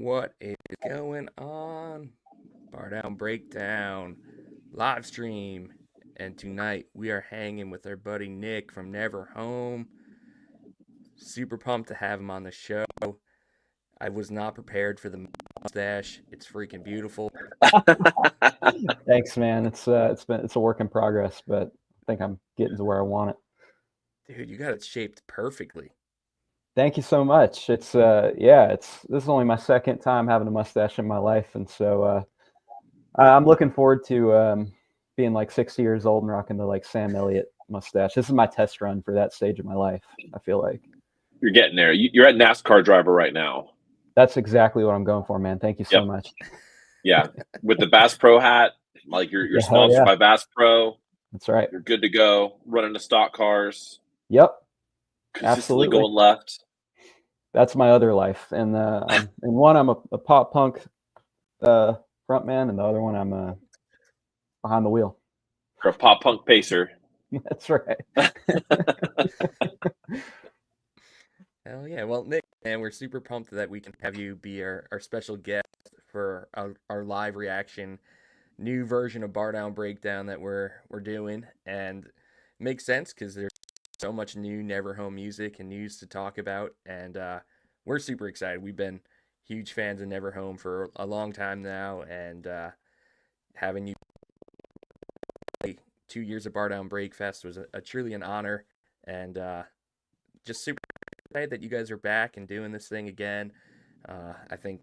What is going on? Bar Down Breakdown live stream. And tonight we are hanging with our buddy Nick from Never Home. Super pumped to have him on the show. I was not prepared for the mustache. It's freaking beautiful. Thanks, man. It's a work in progress, but I think I'm getting to where I want it. Dude, you got it shaped perfectly. Thank you so much. This is only my second time having a mustache in my life, and so I'm looking forward to being like 60 years old and rocking the like Sam Elliott mustache. This is my test run for that stage of my life. I feel like you're getting there. You're at NASCAR driver right now. That's exactly what I'm going for, man. Thank you so much. Yeah, with the Bass Pro hat, like you're sponsored by Bass Pro. That's right. You're good to go. Running the stock cars. Yep. Consistently going left. That's my other life, and in one I'm a pop punk front man, and the other one I'm behind the wheel. You're a pop punk pacer. That's right. Hell yeah. Well, Nick, man, we're super pumped that we can have you be our special guest for our live reaction new version of Bar Down Breakdown that we're doing. And it makes sense because there's so much new Never Home music and news to talk about. And we're super excited. We've been huge fans of Never Home for a long time now. And having you 2 years of Bar Down Breakfest was truly an honor. And just super excited that you guys are back and doing this thing again. I think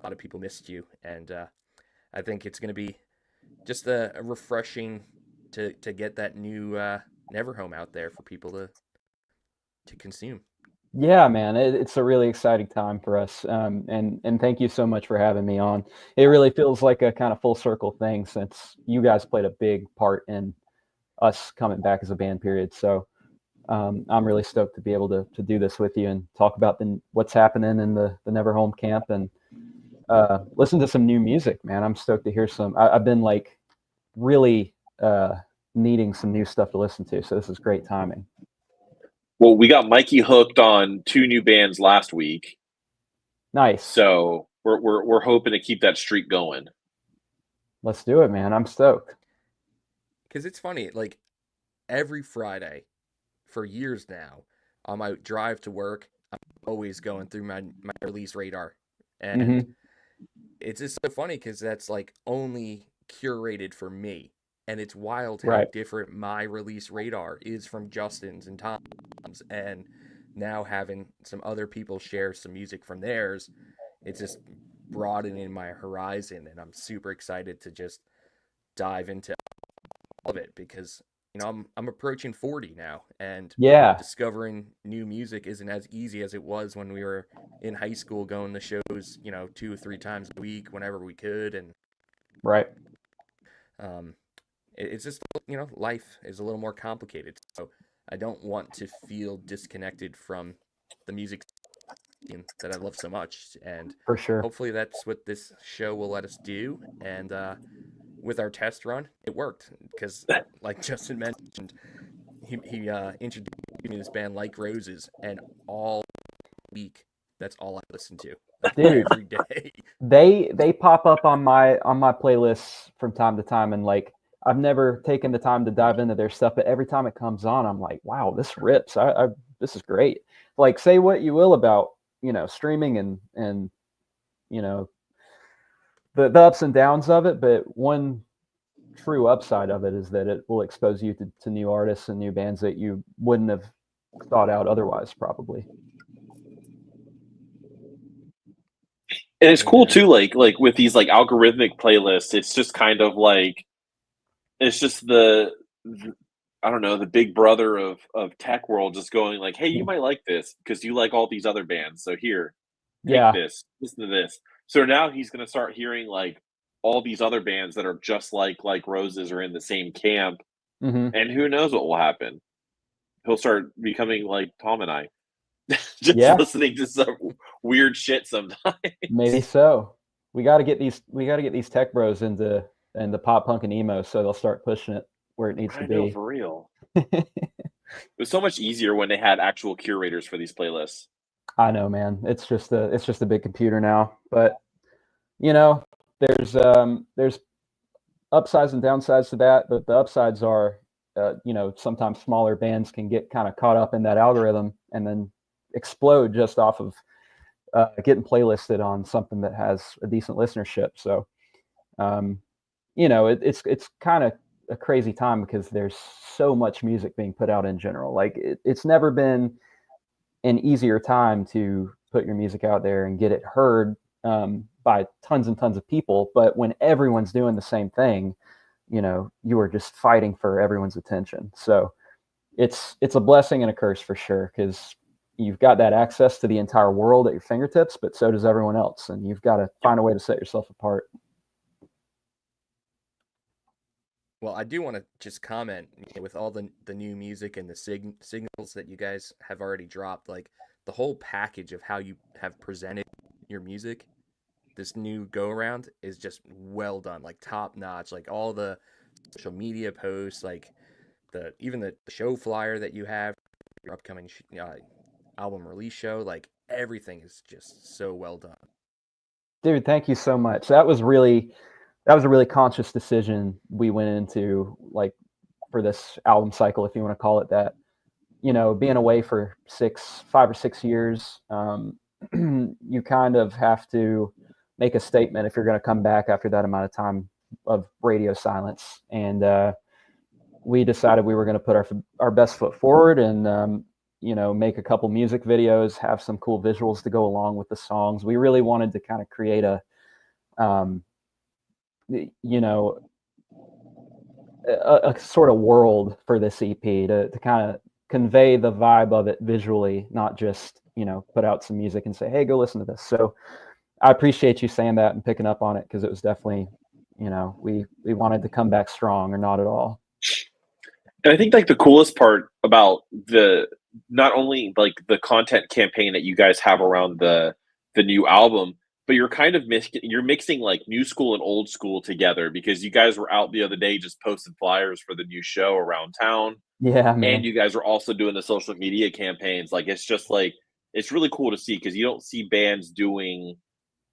a lot of people missed you, and I think it's going to be just a refreshing to get that new Never Home out there for people to consume. Yeah, man, it's a really exciting time for us, and thank you so much for having me on. It really feels like a kind of full circle thing since you guys played a big part in us coming back as a band. Period. So. I'm really stoked to be able to do this with you and talk about what's happening in the Never Home camp and listen to some new music, man. I'm stoked to hear some. I've been like really needing some new stuff to listen to, so this is great timing. Well, we got Mikey hooked on 2 new bands last week. Nice. So we're hoping to keep that streak going. Let's do it, man. I'm stoked. Because it's funny, like every Friday for years now, on my drive to work, I'm always going through my release radar. And it's just so funny because that's like only curated for me. And it's wild how different my release radar is from Justin's and Tom's. And now having some other people share some music from theirs, it's just broadening my horizon. And I'm super excited to just dive into all of it because I'm approaching 40 now, and discovering new music isn't as easy as it was when we were in high school going to shows, 2 or 3 times a week whenever we could. And it's just, life is a little more complicated. So I don't want to feel disconnected from the music scene that I love so much. And for sure, hopefully that's what this show will let us do. And, with our test run, it worked because, like Justin mentioned, he introduced me to this band Like Roses, and all week that's all I listen to, like, dude. Every day. They pop up on my playlists from time to time, and like I've never taken the time to dive into their stuff, but every time it comes on, I'm like, wow, this rips. This is great. Like, say what you will about streaming and the ups and downs of it, but one true upside of it is that it will expose you to new artists and new bands that you wouldn't have thought out otherwise, probably. And it's cool too, like with these like algorithmic playlists, it's just kind of like it's just the I don't know, the big brother of tech world just going like, hey, you might like this because you like all these other bands, so here, take this, listen to this. So now he's going to start hearing like all these other bands that are just like Roses are in the same camp. And who knows what will happen. He'll start becoming like Tom and I, just listening to some weird shit sometimes. Maybe so. We got to get these tech bros into pop punk and emo, so they'll start pushing it where it needs to be. For real. It was so much easier when they had actual curators for these playlists. I know, man. It's just a big computer now. But you know, there's upsides and downsides to that. But the upsides are, sometimes smaller bands can get kind of caught up in that algorithm and then explode just off of getting playlisted on something that has a decent listenership. So, it's kind of a crazy time because there's so much music being put out in general. Like it's never been an easier time to put your music out there and get it heard by tons and tons of people. But when everyone's doing the same thing, you are just fighting for everyone's attention. So it's a blessing and a curse for sure, because you've got that access to the entire world at your fingertips, but so does everyone else, and you've got to find a way to set yourself apart. Well, I do want to just comment, with all the new music and the signals that you guys have already dropped, like the whole package of how you have presented your music, this new go around is just well done, like top notch. Like all the social media posts, like even the show flyer that you have, your upcoming album release show, like everything is just so well done. Dude, thank you so much. That was a really conscious decision we went into, like, for this album cycle, if you want to call it that. Being away for 5 or 6 years, you kind of have to make a statement if you're going to come back after that amount of time of radio silence. And we decided we were going to put our best foot forward and make a couple music videos, have some cool visuals to go along with the songs. We really wanted to kind of create um, a sort of world for this EP to kind of convey the vibe of it visually, not just, put out some music and say, hey, go listen to this. So I appreciate you saying that and picking up on it, because it was definitely, we wanted to come back strong, or not at all. And I think like the coolest part about not only like the content campaign that you guys have around the new album, but you're kind of mixing like new school and old school together, because you guys were out the other day just posting flyers for the new show around town. Yeah, man. And you guys are also doing the social media campaigns. Like it's just like it's really cool to see, because you don't see bands doing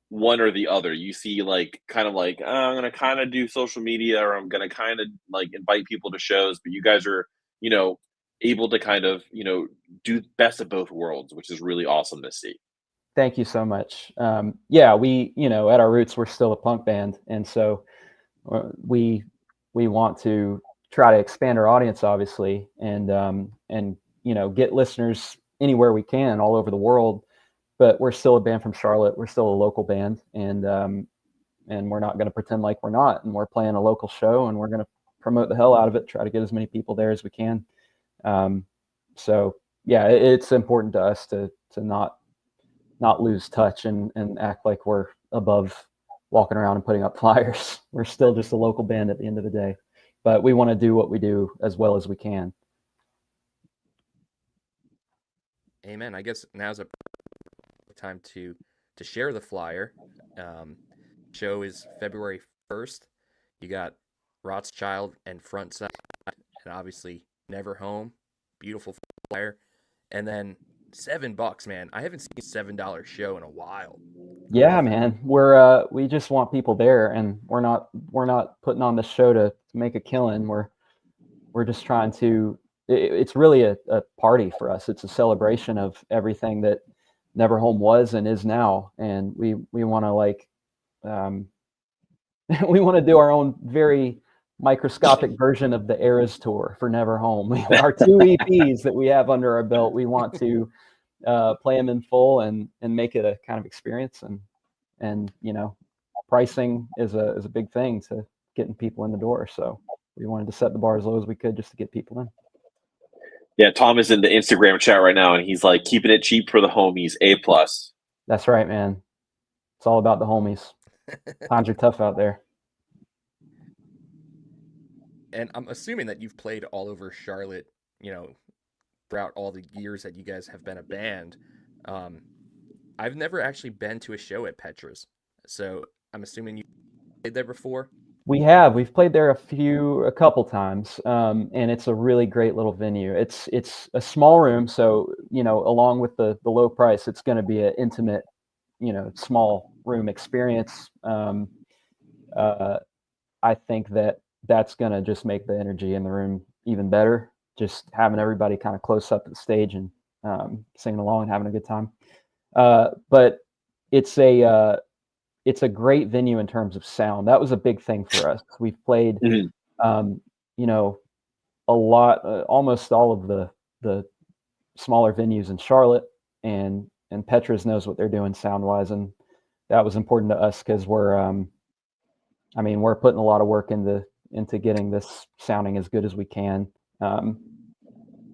one or the other. You see like kind of like, I'm gonna kind of do social media, or I'm gonna kind of like invite people to shows, but you guys are, you know, able to kind of, do best of both worlds, which is really awesome to see. Thank you so much. Yeah, we, at our roots, we're still a punk band, and so we want to try to expand our audience, obviously, and get listeners anywhere we can, all over the world. But we're still a band from Charlotte. We're still a local band, and we're not going to pretend like we're not. And we're playing a local show, and we're going to promote the hell out of it. Try to get as many people there as we can. So yeah, it's important to us to not lose touch and act like we're above walking around and putting up flyers. We're still just a local band at the end of the day, but we want to do what we do as well as we can. Amen. I guess now's a time to share the flyer. Show is February 1st. You got Rothschild and Frontside, and obviously Never Home. Beautiful flyer. And then $7, man. I haven't seen a $7 show in a while. Yeah, man. We just want people there, and we're not putting on the show to make a killing. We're just trying to. It's really a party for us. It's a celebration of everything that Never Home was and is now, and we want to we want to do our own very microscopic version of the Eras tour for Never Home. Our 2 EPs that we have under our belt, we want to play them in full and make it a kind of experience. And pricing is a big thing to getting people in the door. So we wanted to set the bar as low as we could just to get people in. Yeah, Tom is in the Instagram chat right now, and he's like, keeping it cheap for the homies, A+. That's right, man. It's all about the homies. Times are tough out there. And I'm assuming that you've played all over Charlotte, throughout all the years that you guys have been a band. I've never actually been to a show at Petra's, so I'm assuming you played there before. We've played there a couple times, and it's a really great little venue. It's a small room, so along with the low price, it's going to be an intimate, small room experience. Uh, I think that's going to just make the energy in the room even better. Just having everybody kind of close up to the stage and singing along and having a good time. But it's a great venue in terms of sound. That was a big thing for us. We've played, um, a lot, almost all of the smaller venues in Charlotte, and Petra's knows what they're doing sound wise, and that was important to us because we're putting a lot of work into getting this sounding as good as we can.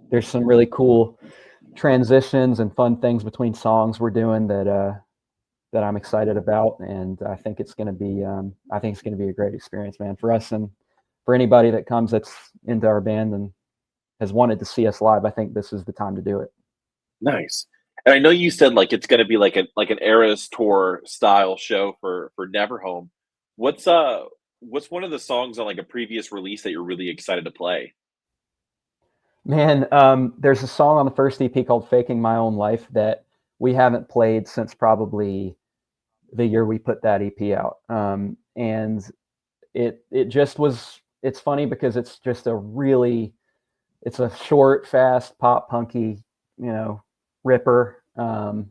There's some really cool transitions and fun things between songs we're doing that I'm excited about, and I think it's going to be a great experience, man, for us and for anybody that comes that's into our band and has wanted to see us live. I think this is the time to do it. Nice. And I know you said like it's going to be like an Eras tour style show for Neverhome. What's one of the songs on like a previous release that you're really excited to play? Man, there's a song on the first EP called "Faking My Own Life" that we haven't played since probably the year we put that EP out, and it just was. It's funny because it's just it's a short, fast, pop punky, ripper, and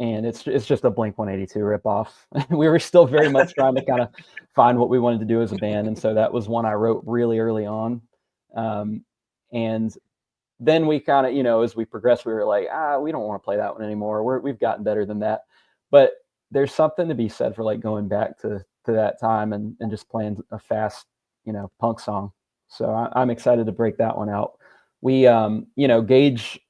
it's just a Blink 182 ripoff. We were still very much trying to kind of find what we wanted to do as a band, and so that was one I wrote really early on, and then we kind of, as we progressed, we were like, we don't want to play that one anymore. We've gotten better than that, but there's something to be said for like going back to that time and just playing a fast, punk song. So I'm excited to break that one out. We, Gage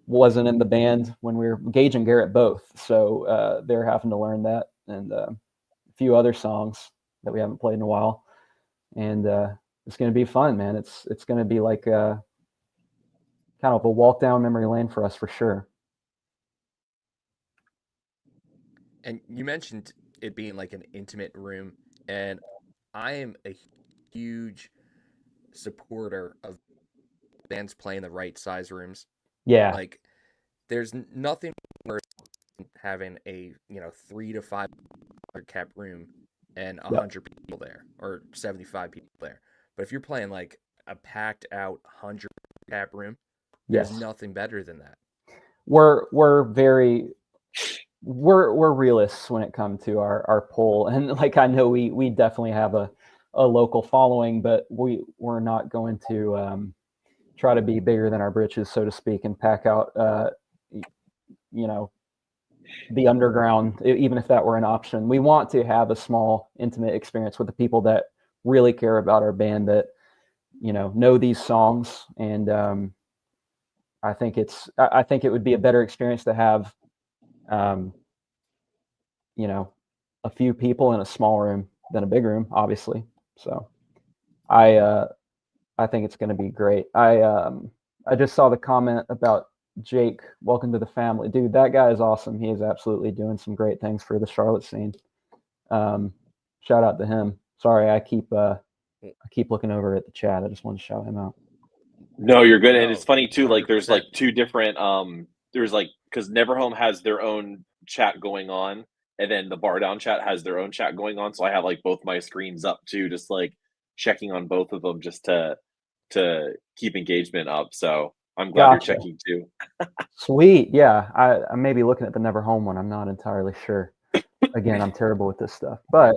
wasn't in the band when Gage and Garrett both, so they're having to learn that and a few other songs that we haven't played in a while, and it's going to be fun, man. It's going to be like kind of a walk down memory lane for us for sure. And you mentioned it being like an intimate room, and I am a huge supporter of bands playing the right size rooms. Yeah. Like, there's nothing worse than having a 3 to 5 cap room and 100 people there or 75 people there. But if you're playing like a packed out 100 cap room, there's nothing better than that. We're realists when it comes to our poll, and like I know we definitely have a local following, but we're not going to try to be bigger than our britches, so to speak, and pack out the underground, even if that were an option. We want to have a small, intimate experience with the people that really care about our band, that know these songs, and I think it would be a better experience to have a few people in a small room than a big room, obviously. So I think it's going to be great. I just saw the comment about Jake. Welcome to the family, dude. That guy is awesome. He is absolutely doing some great things for the Charlotte scene. Shout out to him. Sorry, I keep looking over at the chat. I just want to shout him out. No, you're good. And it's funny too, like there's like two different there's like, because Neverhome has their own chat going on, and then the Bar Down chat has their own chat going on. So I have like both my screens up too, just like checking on both of them just to keep engagement up. So I'm glad you're checking too. Sweet. Yeah. I may be looking at the Neverhome one. I'm not entirely sure. Again, I'm terrible with this stuff, but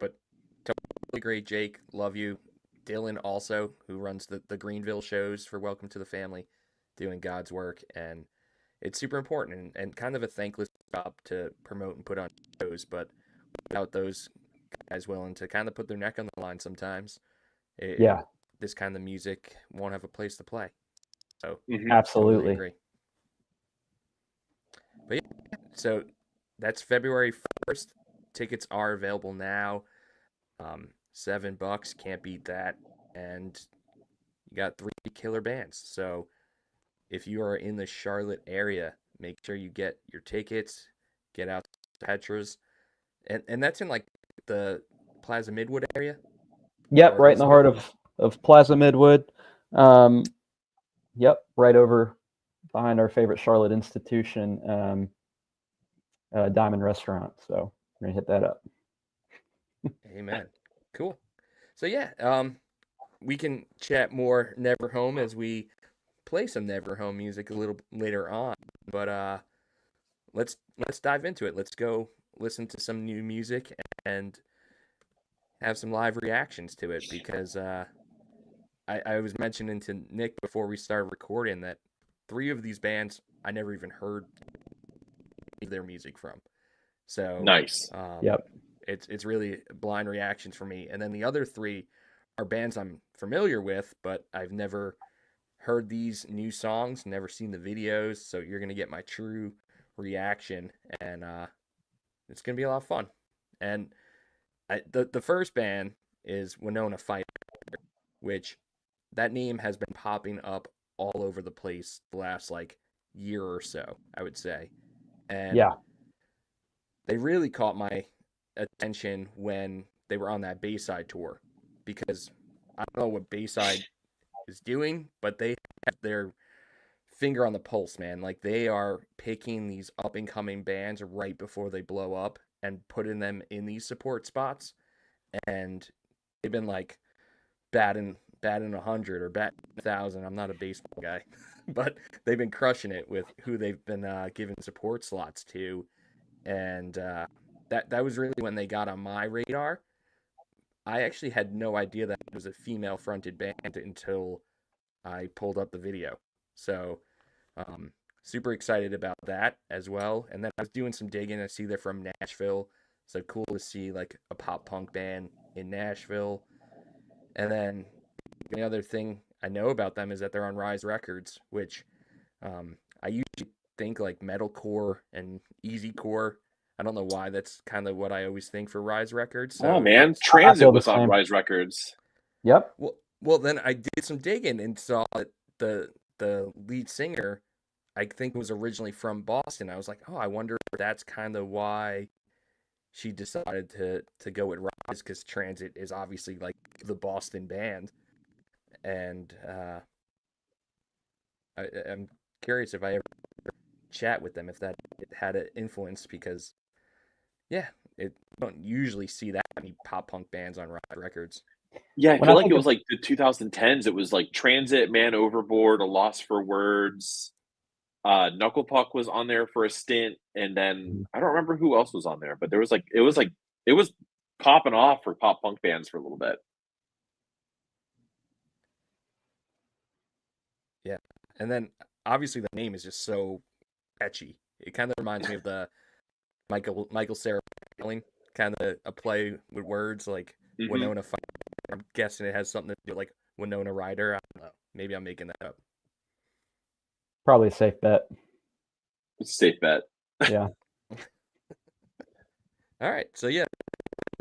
totally great, Jake. Love you. Dylan also, who runs the Greenville shows for Welcome to the Family, doing God's work, and it's super important and kind of a thankless job to promote and put on shows, but without those guys willing to kind of put their neck on the line sometimes, this kind of music won't have a place to play. So absolutely totally agree. But yeah, so that's February 1st. Tickets are available now. $7, can't beat that, and you got 3 killer bands. So if you are in the Charlotte area, make sure you get your tickets, get out to Petra's, and that's in like the Plaza Midwood area? Yep, right in the heart of Plaza Midwood. Yep, right over behind our favorite Charlotte institution, Diamond Restaurant. So we're gonna hit that up. Amen. Cool. So yeah, we can chat more Never Home as we play some Never Home music a little later on. But let's dive into it. Let's go listen to some new music and have some live reactions to it, because I was mentioning to Nick before we started recording that 3 of these bands I never even heard their music from. So nice. Yep. It's really blind reactions for me. And then the other 3 are bands I'm familiar with, but I've never heard these new songs, never seen the videos. So you're going to get my true reaction, and it's going to be a lot of fun. And the first band is Winona Fighter-R, which that name has been popping up all over the place the last like year or so, I would say. And yeah, they really caught my attention when they were on that Bayside tour, because I don't know what Bayside is doing, but they have their finger on the pulse, man. Like, they are picking these up and coming bands right before they blow up and putting them in these support spots. And they've been like batting 100 or batting 1,000. I'm not a baseball guy, but they've been crushing it with who they've been giving support slots to. And that was really when they got on my radar. I actually had no idea that it was a female-fronted band until I pulled up the video. So, super excited about that as well. And then I was doing some digging. I see they're from Nashville, so cool to see like a pop-punk band in Nashville. And then the other thing I know about them is that they're on Rise Records, which I usually think like metalcore and easycore. I don't know why, that's kind of what I always think for Rise Records. So, oh man, Transit was on Rise Records. Yep. Well, then I did some digging and saw that the lead singer, I think, was originally from Boston. I was like, oh, I wonder if that's kind of why she decided to go with Rise, because Transit is obviously like the Boston band. And I'm curious if I ever chat with them, if that had an influence, because yeah, you don't usually see that many pop punk bands on Rise Records. Yeah, I feel like it was like the 2010s. It was like Transit, Man Overboard, A Loss for Words. Knuckle Puck was on there for a stint, and then I don't remember who else was on there, but there was like it was popping off for pop punk bands for a little bit. Yeah, and then obviously the name is just so catchy. It kind of reminds me of the Michael Cera kind of a play with words, like Winona Fighter. I'm guessing it has something to do with like Winona Ryder. I don't know. Maybe I'm making that up. Probably a safe bet. It's a safe bet. Yeah. All right. So yeah,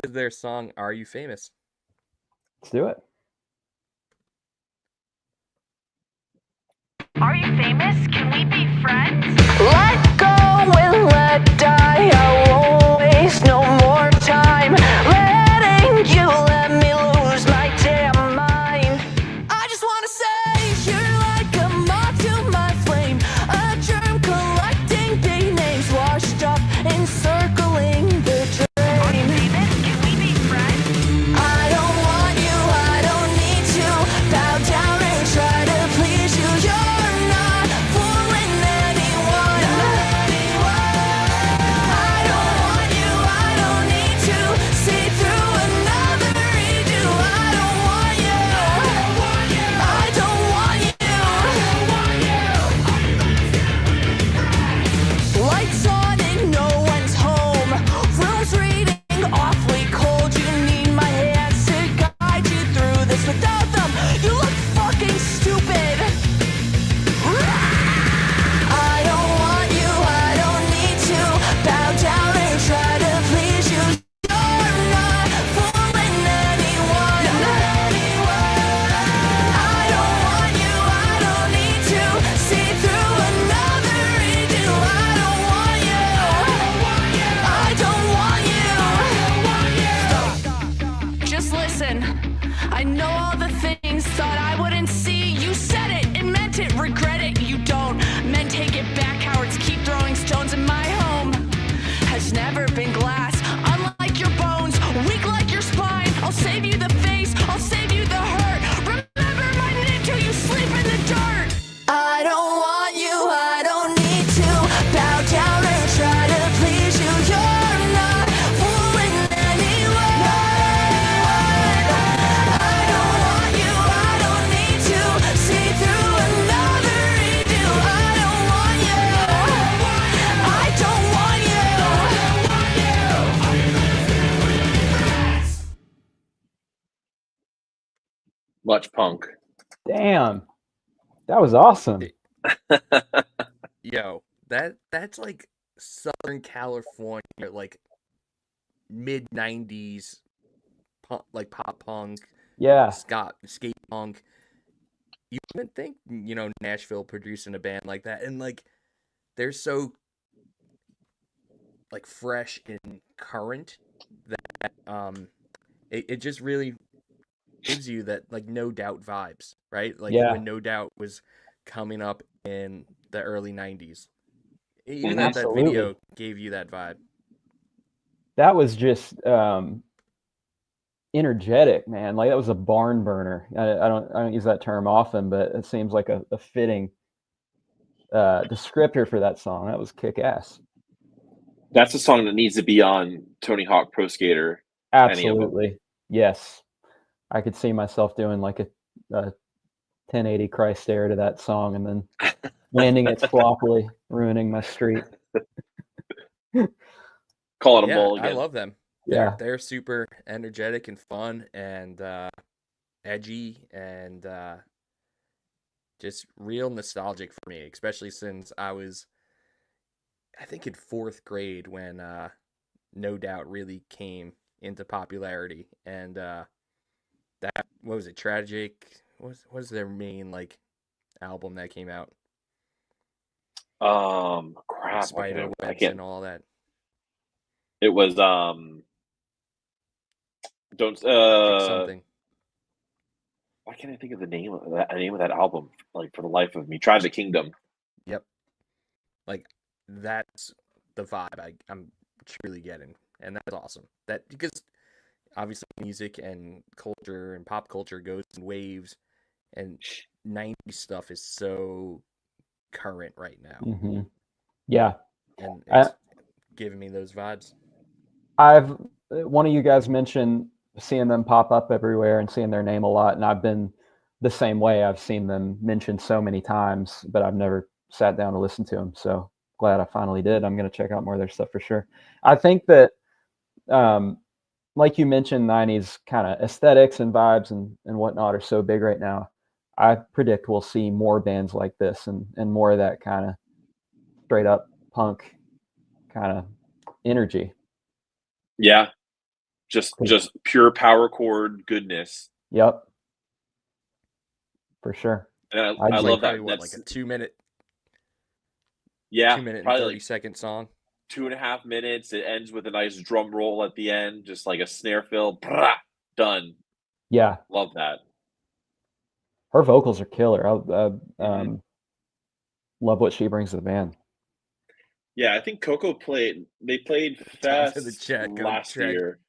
this is their song "Are You Famous?" Let's do it. Are you famous? Can we be friends? Let go and let die. I won't waste no more time letting you let me lose my damn mind. I just wanna say you're like a moth to my flame, a germ collecting big names washed up encircling the drain. Are you famous? Can we be friends? I don't want you, I don't need to bow down and try to please you. You're not fooling anyone. that you don't. Men take it back, cowards keep throwing stones, and my home has never been glass. Unlike your bones, weak like your spine. I'll save you the face, I'll save you the hurt. Remember my name till you sleep in the dirt. I don't want you, I don't need to bow down and try to please you. You're not fooling anyone. I don't want you, I don't need to see through another redo. I don't want you, I don't want you. Much punk. Damn, that was awesome. Yo, that's like Southern California, like mid '90s, like pop punk, Yeah, skate punk. You wouldn't think, Nashville producing a band like that, and like they're so like fresh and current that it just really gives you that like No Doubt vibes, right? Like Yeah. when No Doubt was coming up in the early '90s. Even that Absolutely. video gave you that vibe. That was just energetic, man. Like that was a barn burner. I don't use that term often, but it seems like a fitting descriptor for that song. That was kick ass. That's a song that needs to be on Tony Hawk Pro Skater. Any of them. Absolutely. Yes. I could see myself doing like a 1080 Christ stare to that song and then landing it sloppily, ruining my street. Call it a Yeah, bowl I again. love them. Yeah. They're super energetic and fun and edgy and just real nostalgic for me, especially since I was, I think, in 4th grade when No Doubt really came into popularity. And that, what was it, Tragic? What was their main like album that came out? Crap. Spider I Webs can't. and all that. It was don't Pick something. why can't I think of the name of that album? Like for the life of me, Tragic Kingdom. Yep. Like that's the vibe I'm truly getting, and that's awesome. That because obviously music and culture and pop culture goes in waves, and '90s stuff is so current right now, Mm-hmm. Yeah. and it's giving me those vibes. One of you guys mentioned seeing them pop up everywhere and seeing their name a lot, and I've been the same way. I've seen them mentioned so many times, but I've never sat down to listen to them. So glad I finally did. I'm going to check out more of their stuff for sure. I think that, like you mentioned, '90s kind of aesthetics and vibes and whatnot are so big right now. I predict we'll see more bands like this and more of that kind of straight up punk kind of energy. Yeah. Just pure power chord goodness. Yep. For sure. And I It's love probably that. what, That's like a 2-minute, yeah, 2 minute and probably 30-second song. 2.5 minutes. It ends with a nice drum roll at the end, just like a snare fill. Brah, done. Yeah. Love that. Her vocals are killer. I love what she brings to the band. Yeah, I think Coco played Tom Fest in the chat, go last Treg. year.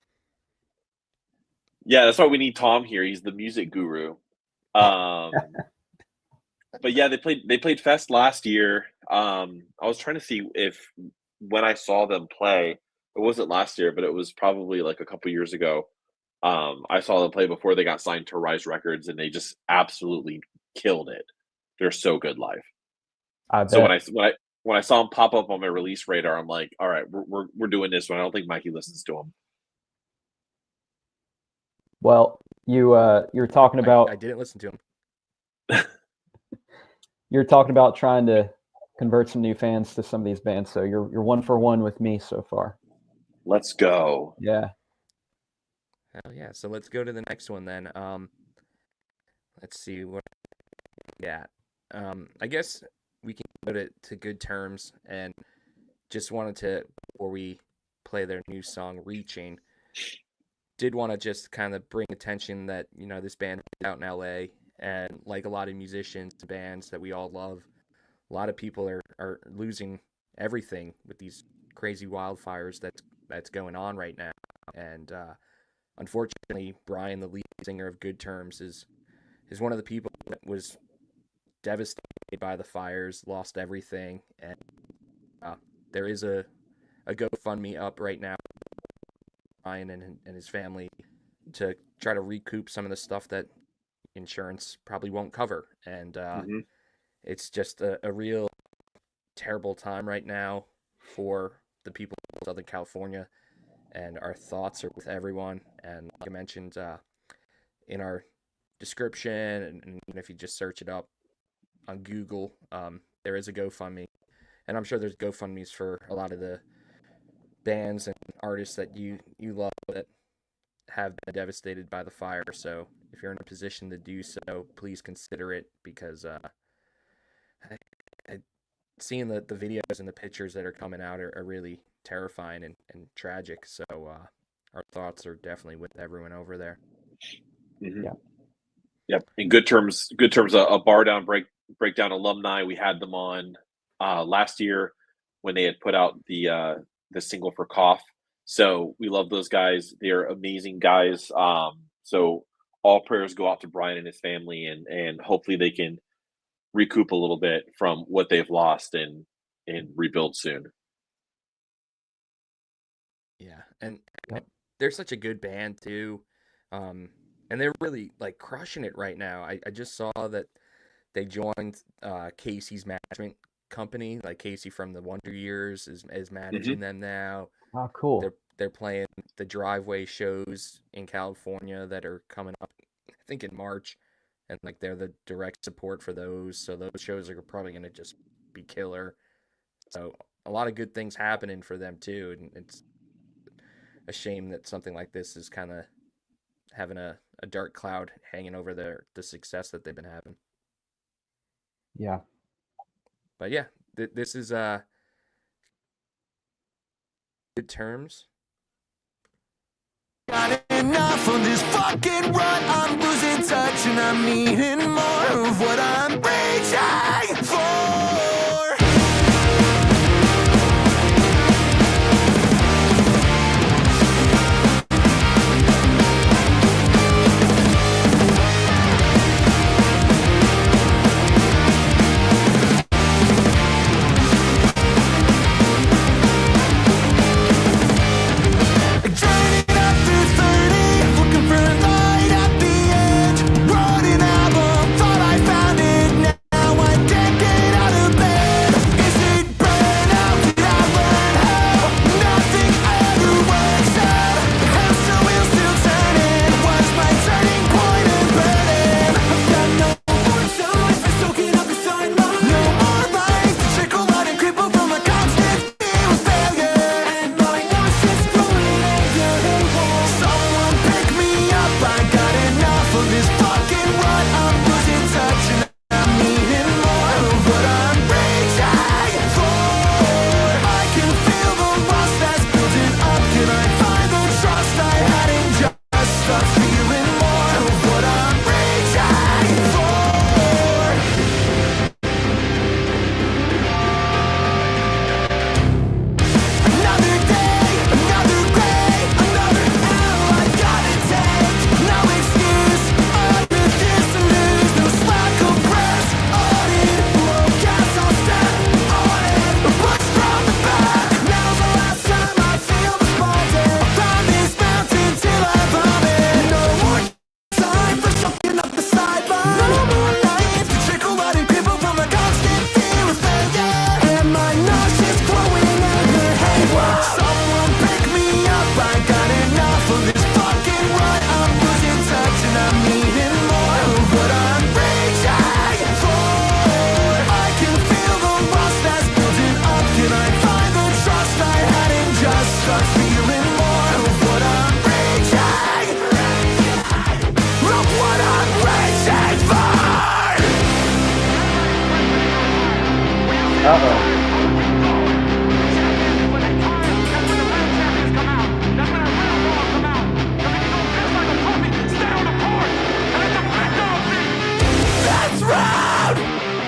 Yeah, that's why we need Tom here. He's the music guru. But yeah, they played Fest last year. I was trying to see if when I saw them play, it wasn't last year, but it was probably like a couple years ago. I saw them play before they got signed to Rise Records, and they just absolutely killed it. They're so good live. I bet. So when I saw them pop up on my release radar, I'm like, all right, we're doing this one. I don't think Mikey listens to them. Well, you're talking about I didn't listen to him. you're talking about trying to convert some new fans to some of these bands. So you're 1 for 1 with me so far. Let's go. Yeah. Hell yeah. So let's go to the next one then. Let's see what we got. I guess we can go to Good Terms, and just wanted to, before we play their new song Reaching, did want to just kind of bring attention that, this band is out in LA, and like a lot of musicians and bands that we all love, lot of people are losing everything with these crazy wildfires that's going on right now. And unfortunately, Brian, the lead singer of Good Terms, is one of the people that was devastated by the fires, lost everything. And there is a GoFundMe up right now, Brian and his family, to try to recoup some of the stuff that insurance probably won't cover. And it's just a real terrible time right now for the people of Southern California, and our thoughts are with everyone. And like I mentioned in our description, and even if you just search it up on Google, there is a GoFundMe, and I'm sure there's GoFundMes for a lot of the bands and artists that you love that have been devastated by the fire. So if you're in a position to do so, please consider it, because seeing the videos and the pictures that are coming out are really terrifying and tragic. So our thoughts are definitely with everyone over there. Yeah. Yep. In Good Terms, a bar down breakdown alumni. We had them on last year when they had put out the single for Cough. So we love those guys. They're amazing guys. So all prayers go out to Brian and his family, and hopefully they can recoup a little bit from what they've lost and rebuild soon. Yeah, and they're such a good band too, and they're really like crushing it right now. I just saw that they joined Casey's management company. Like Casey from the Wonder Years is managing them now. Oh, cool. They're playing the Driveway shows in California that are coming up, I think, in March. And like they're the direct support for those, so those shows are probably going to just be killer. So a lot of good things happening for them too, and it's a shame that something like this is kind of having a dark cloud hanging over the success that they've been having. Yeah. But yeah, this is Good Terms. Got enough of this fucking run. I'm losing touch and I'm needing more of what I'm reaching for.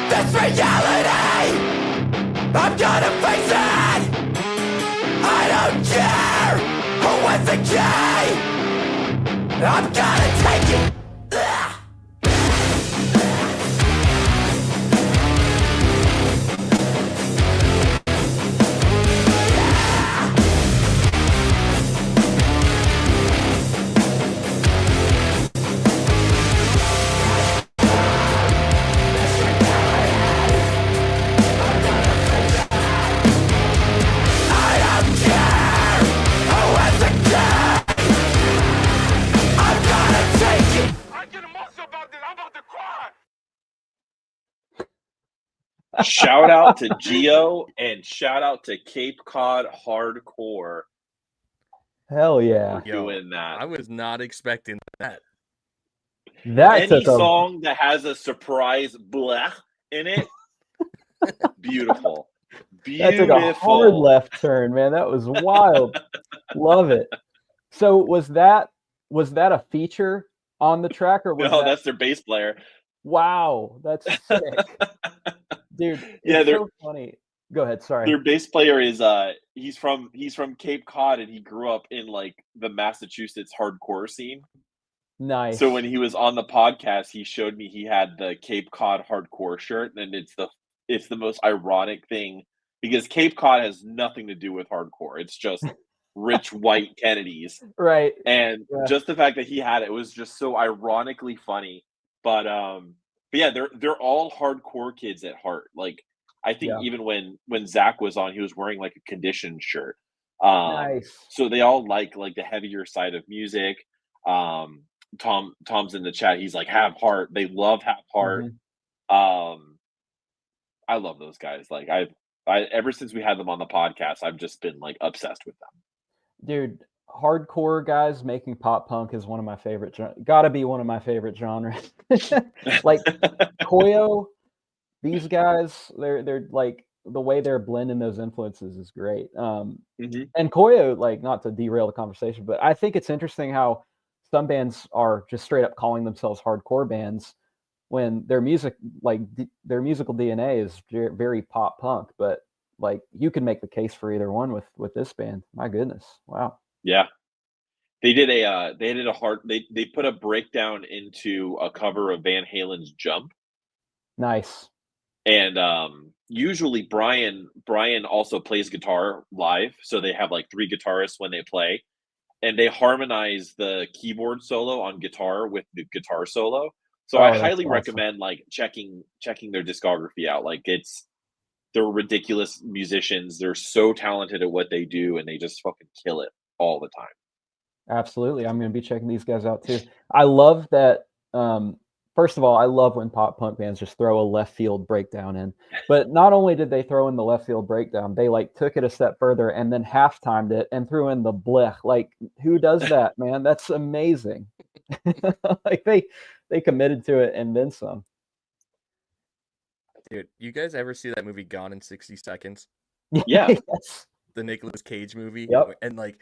That's reality! I'm gonna take it. Shout out to Geo and shout out to Cape Cod Hardcore Hell yeah. for doing that. I was not expecting that. That Any took a song that has a surprise blech in it, beautiful. that took a hard left turn, man. That was wild. Love it. So was that a feature on the track, or was No, that... that's their bass player. Wow, that's sick. Dude, Yeah, it's so funny. Go ahead, sorry. Their bass player is he's from Cape Cod, and he grew up in like the Massachusetts hardcore scene. Nice. So when he was on the podcast, he showed me he had the Cape Cod hardcore shirt, and it's the most ironic thing because Cape Cod has nothing to do with hardcore. It's just rich white Kennedys. Right. And just the fact that he had it was just so ironically funny. But yeah, they're all hardcore kids at heart. Like I think even when Zach was on, he was wearing like a conditioned shirt. Nice. So they all like the heavier side of music. Tom's in the chat. He's like, have heart. They love have heart. I love those guys. Like I ever since we had them on the podcast, I've just been like obsessed with them. Dude, hardcore guys making pop punk is one of my favorite. Gotta be one of my favorite genres. Like Koyo, these guys, they're like the way they're blending those influences is great. And Koyo, like, not to derail the conversation, but I think it's interesting how some bands are just straight up calling themselves hardcore bands when their music, like their musical DNA is very pop punk, but like you can make the case for either one with this band. My goodness. Wow. Yeah. They put a breakdown into a cover of Van Halen's Jump. Nice. And usually Brian also plays guitar live, so they have like 3 guitarists when they play, and they harmonize the keyboard solo on guitar with the guitar solo. So I highly recommend like checking their discography out. Like they're ridiculous musicians. They're so talented at what they do, and they just fucking kill it all the time. Absolutely. I'm going to be checking these guys out too. I love that. First of all, I love when pop punk bands just throw a left field breakdown in. But not only did they throw in the left field breakdown, they like took it a step further and then half-timed it and threw in the blech. Like, who does that, man? That's amazing. Like they committed to it and then some. Dude, you guys ever see that movie Gone in 60 Seconds? Yeah. Yes. The Nicolas Cage movie? Yep. And like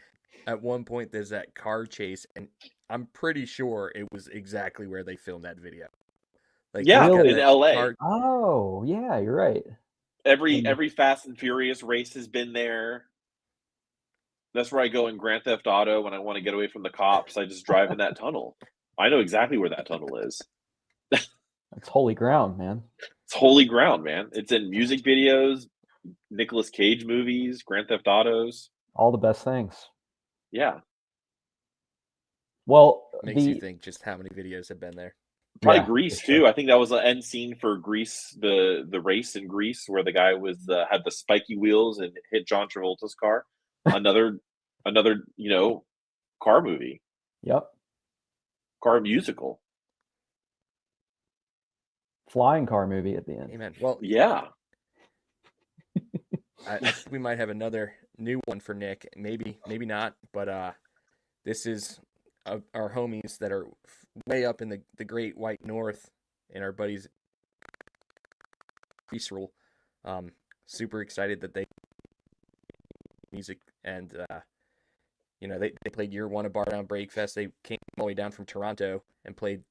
at one point there's that car chase, and I'm pretty sure it was exactly where they filmed that video. Like, yeah, really? in LA. Oh, yeah, you're right. Every Fast and Furious race has been there. That's where I go in Grand Theft Auto when I want to get away from the cops. I just drive in that tunnel. I know exactly where that tunnel is. It's holy ground, man. It's holy ground, man. It's in music videos, Nicolas Cage movies, Grand Theft Autos. All the best things. Yeah. Well, makes you think just how many videos have been there. Probably Grease too. I think that was the end scene for Grease, the race in Grease, where the guy had the spiky wheels and hit John Travolta's car. Another car movie. Yep. Car musical. Flying car movie at the end. Amen. Well, yeah. I think we might have another new one for Nick. Maybe not. But this is our homies that are way up in the Great White North, and our buddies Crease rule. Super excited that they music, and they played year one of Bar Down Breakfest. They came all the way down from Toronto and played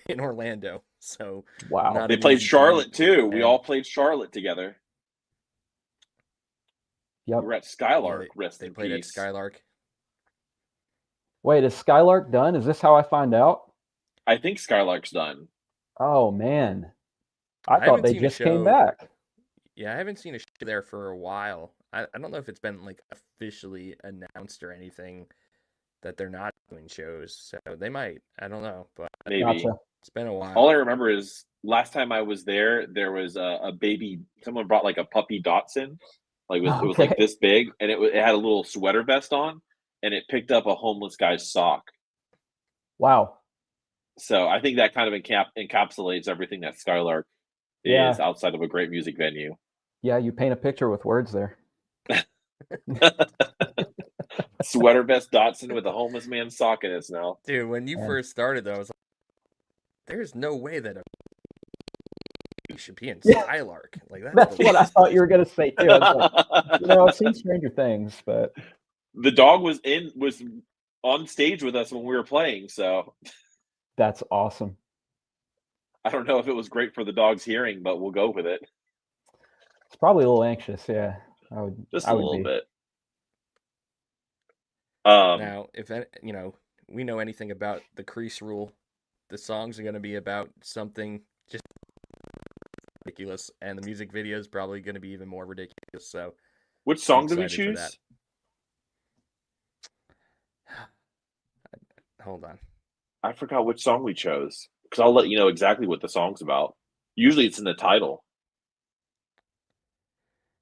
in Orlando. So wow, they played Charlotte too. We all played Charlotte together. Yep. We were at Skylark. They played peace. at Skylark. Wait, is Skylark done? Is this how I find out? I think Skylark's done. Oh man, I thought haven't they seen a just came show- back. Yeah, I haven't seen a show there for a while. I don't know if it's been like officially announced or anything that they're not doing shows. So they might. I don't know, but Maybe. Gotcha. it's been a while. All I remember is last time I was there, there was a baby. Someone brought like a puppy Dachshund, like it was like Okay. this big, and it had a little sweater vest on, and it picked up a homeless guy's sock. Wow. So I think that kind of encapsulates everything that Skylark Yeah. is outside of a great music venue. Yeah, you paint a picture with words there. Sweater vest Dachshund with a homeless man's sock in its mouth. Dude, when you Yeah. first started, though, I was like, "There's no way that you should be in Yeah. Skylark." Like That's the what I least thought place. you were gonna say too. I was like, I've seen Stranger Things, but The dog was on stage with us when we were playing, so that's awesome. I don't know if it was great for the dog's hearing, but we'll go with it. It's probably a little anxious. Yeah, I would. Just I a would little be. bit. Now, if we know anything about the Crease rule, the songs are going to be about something just ridiculous, and the music video is probably going to be even more ridiculous. So, Which I'm song did we excited for choose? that. Hold on. I forgot which song we chose because I'll let you know exactly what the song's about. Usually it's in the title.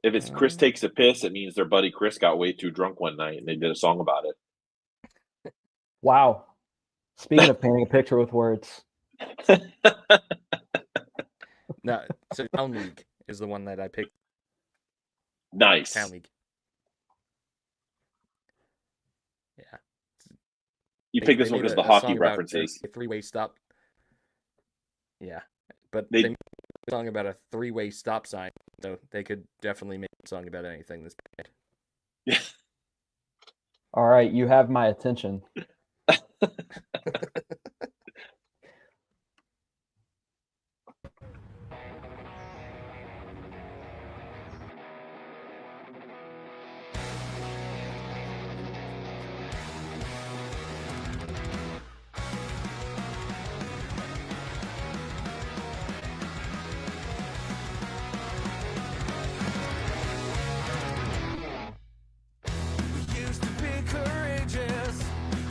If it's Chris takes a piss, it means their buddy Chris got way too drunk one night and they did a song about it. Wow. Speaking of painting a picture with words, No, so Town League is the one that I picked. Nice. Town League. Yeah. You picked this one because the hockey references. A three-way stop. Yeah, but They- they made a song about a three-way stop sign, so they could definitely make a song about anything this bad. all right, you have my attention. We used to be courageous,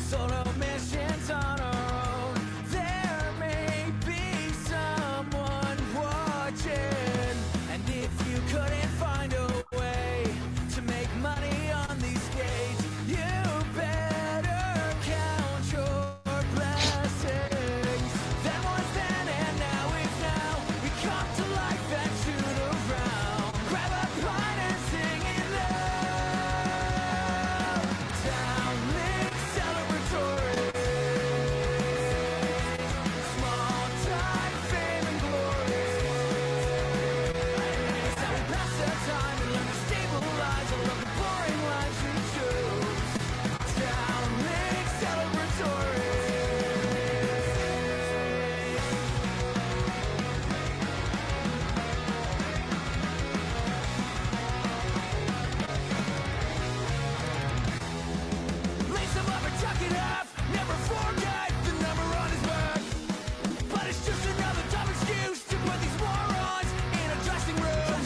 solo missions on our own. There may be someone watching, and if you couldn't find a way to make money on these skates, you better count your blessings. That was then and now is now. We come to life and shoot around. Grab a pint and sing it loud. Town League celebratory. Small time fame and glory. It's how we pass the time and learn to stabilize all of the boring lives we choose. Town League celebratory. Lace him up and tuck it up. Never forget the number on his back. But it's just another dumb excuse to put these morons in a dressing room.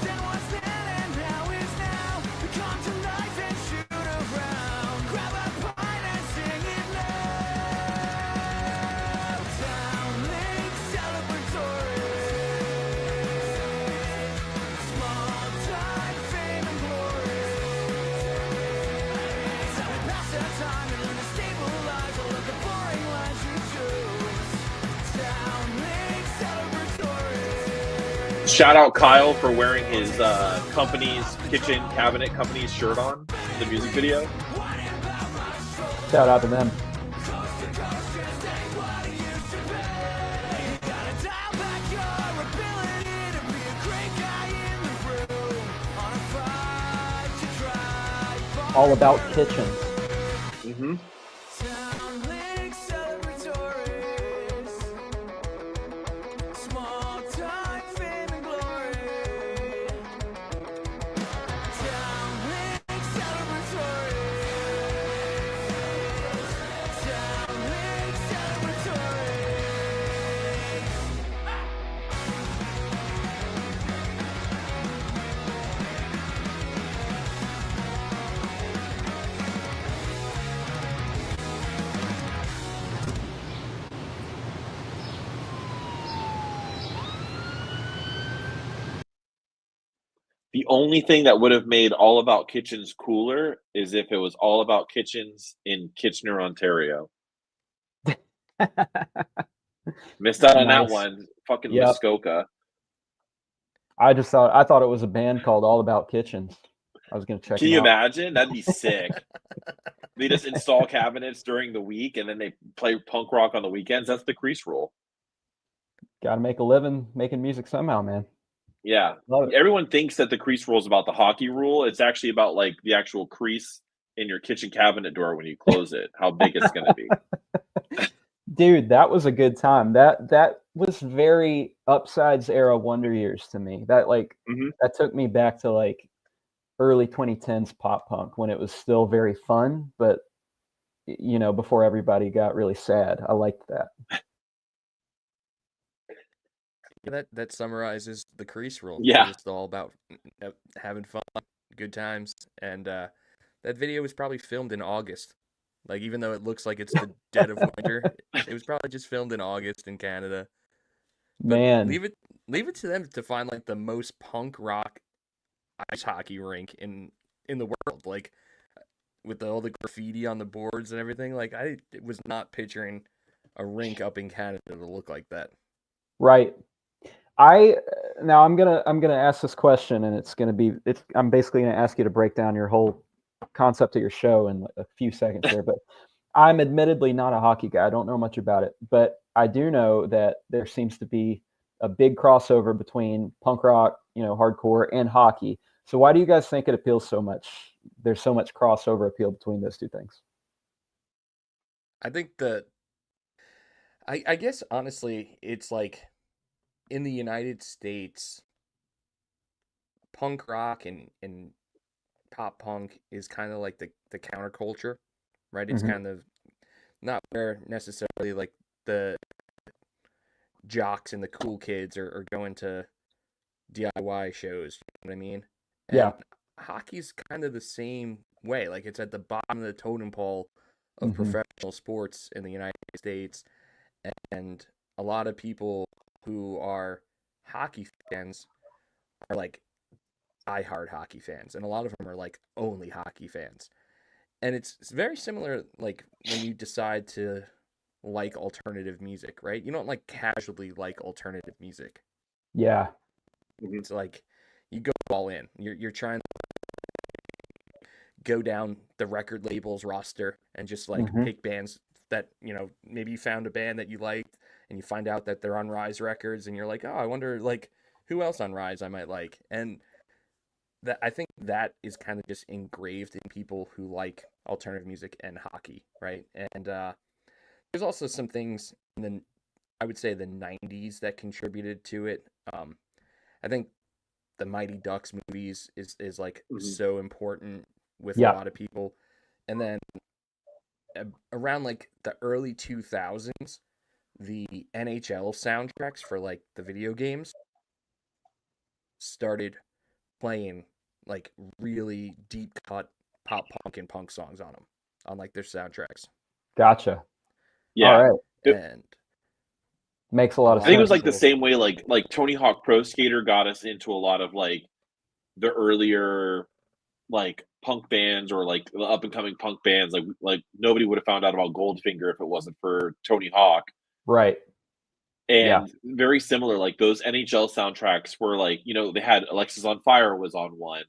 Then what's then and now is now. We come to life and shoot around. Grab a pint and sing it loud. Town League celebratory. Small time fame and glory. It's how we pass the time and learn to stabilize all of the boring lives we choose. Town League celebratory. Shout out Kyle for wearing his company's kitchen cabinet company's shirt on in the music video. Shout out to them. Coast to coast just ain't what it used to be. Gotta dial back your ability to be a great guy in the room. On a fight to drive. All about kitchens. Mm-hmm. Town League celebratories. Small time fame and glory. Town League celebratories. The only thing that would have made All About Kitchens cooler is if it was All About Kitchens in Kitchener, Ontario. Missed out on that Nice. one. Fucking Yep. Muskoka. I thought it was a band called All About Kitchens. I was gonna check Can them you out. imagine? That'd be sick. They just install cabinets during the week and then they play punk rock on the weekends. That's the Crease rule. Got to make a living making music somehow, man. Yeah. Love it. Everyone thinks that the Crease rule is about the hockey rule. It's actually about like the actual crease in your kitchen cabinet door when you close it, how big it's going to be. Dude, that was a good time. That was very Upsides era Wonder Years to me. That that took me back to like early 2010s pop punk when it was still very fun, but you know, before everybody got really sad. I liked that. That summarizes the Crease rule. Yeah. It's just all about having fun, good times, and that video was probably filmed in August. Like, even though it looks like it's the dead of winter, it was probably just filmed in August in Canada. But Man, leave it to them to find like the most punk rock ice hockey rink in the world. Like, with all the graffiti on the boards and everything. Like, I was not picturing a rink up in Canada to look like that. right. Now I'm gonna ask this question, and I'm basically gonna ask you to break down your whole concept of your show in a few seconds here. But I'm admittedly not a hockey guy. I don't know much about it, but I do know that there seems to be a big crossover between punk rock, you know, hardcore, and hockey. So why do you guys think it appeals so much? There's so much crossover appeal between those two things. I think I guess honestly, it's like in the United States, punk rock and pop punk is kind of like the counterculture, right? It's Mhm. kind of not where necessarily like the jocks and the cool kids are going to DIY shows, you know what I mean? And Yeah. hockey's kind of the same way. Like, it's at the bottom of the totem pole of Mhm. professional sports in the United States. And a lot of people who are hockey fans are like diehard hockey fans. And a lot of them are like only hockey fans. And it's very similar, like, when you decide to like alternative music, right? You don't like casually like alternative music. Yeah. It's like you go all in. You're trying to go down the record label's roster and just like Mhm. pick bands that, you know, maybe you found a band that you liked and you find out that they're on Rise Records and you're like, oh, I wonder like who else on Rise I might like. And that, I think that is kind of just engraved in people who like alternative music and hockey, right? And there's also some things in I would say the 90s that contributed to it. I think the Mighty Ducks movies is like so important with a lot of people. And then around like the early 2000s, the NHL soundtracks for like the video games started playing like really deep cut pop punk and punk songs on them, on like their soundtracks. Gotcha. Yeah. All right. And makes a lot of I sense. think it was like the same way like Tony Hawk Pro Skater got us into a lot of like the earlier like punk bands or like the up and coming punk bands. Like nobody would have found out about Goldfinger if it wasn't for Tony Hawk. Right. And very similar, like those NHL soundtracks were like, you know, they had Alexis on Fire was on one.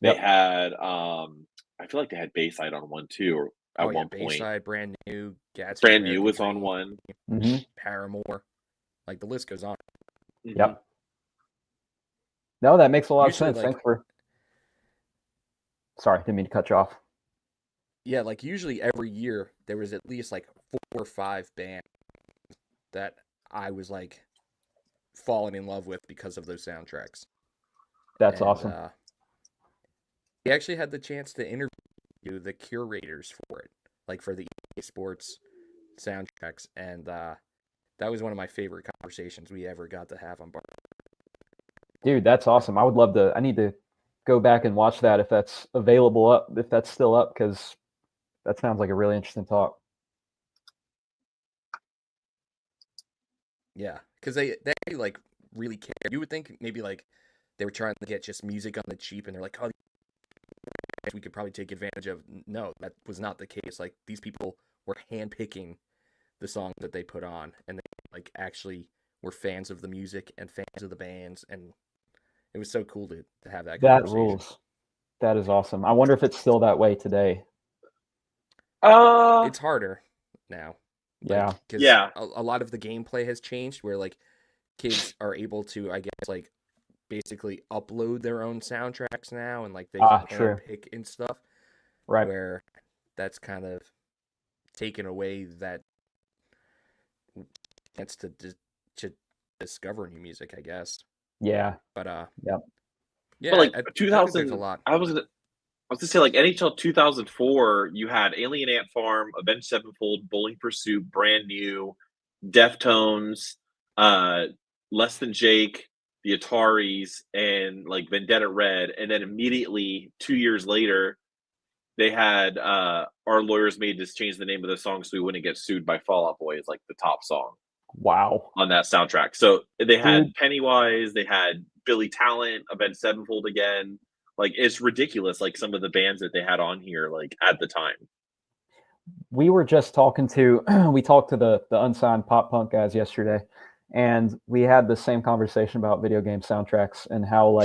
They had I feel like they had Bayside on one too, or at one point. Bayside, Brand New, Gatsby, Brand New American was Dream, on one. Mm-hmm. Paramore. Like the list goes on. Yep. No, that makes a lot Usually, of sense. like, Thanks for. Sorry, didn't mean to cut you off. Yeah, like usually every year there was at least like 4 or 5 bands that I was like falling in love with because of those soundtracks. That's awesome. We actually had the chance to interview the curators for it, like for the EA Sports soundtracks, and that was one of my favorite conversations we ever got to have on Bar. Dude, that's awesome. I would love to. I need to go back and watch that if that's available up, if that's still up, because that sounds like a really interesting talk. Yeah, because they like really care. You would think maybe like they were trying to get just music on the cheap, and they're like, oh, we could probably take advantage of. No, that was not the case. Like, these people were handpicking the song that they put on, and they like actually were fans of the music and fans of the bands, and it was so cool to have that That conversation. rules. That is awesome. I wonder if it's still that way today. It's harder now. Yeah. Because Yeah. a lot of the gameplay has changed, where like kids are able to, I guess, like basically upload their own soundtracks now, and like they can True. handpick and stuff. Right. Where that's kind of taken away that chance to discover new music, I guess. Yeah. But Yep. yeah, But like I think 2000, there's a lot. I was gonna say, like, NHL 2004, you had Alien Ant Farm, Avenged Sevenfold, Bowling for Soup, Brand New, Deftones, Less Than Jake, the Ataris, and like Vendetta Red, and then immediately 2 years later, they had Our Lawyers Made Us Change the Name of the Song So We Wouldn't Get Sued by Fall Out Boy as like the top song Wow. on that soundtrack. So they had Dude. Pennywise, they had Billy Talent, Avenged Sevenfold again. Like, it's ridiculous, like some of the bands that they had on here, like at the time. We were just talking to we talked to the unsigned pop punk guys yesterday, and we had the same conversation about video game soundtracks and how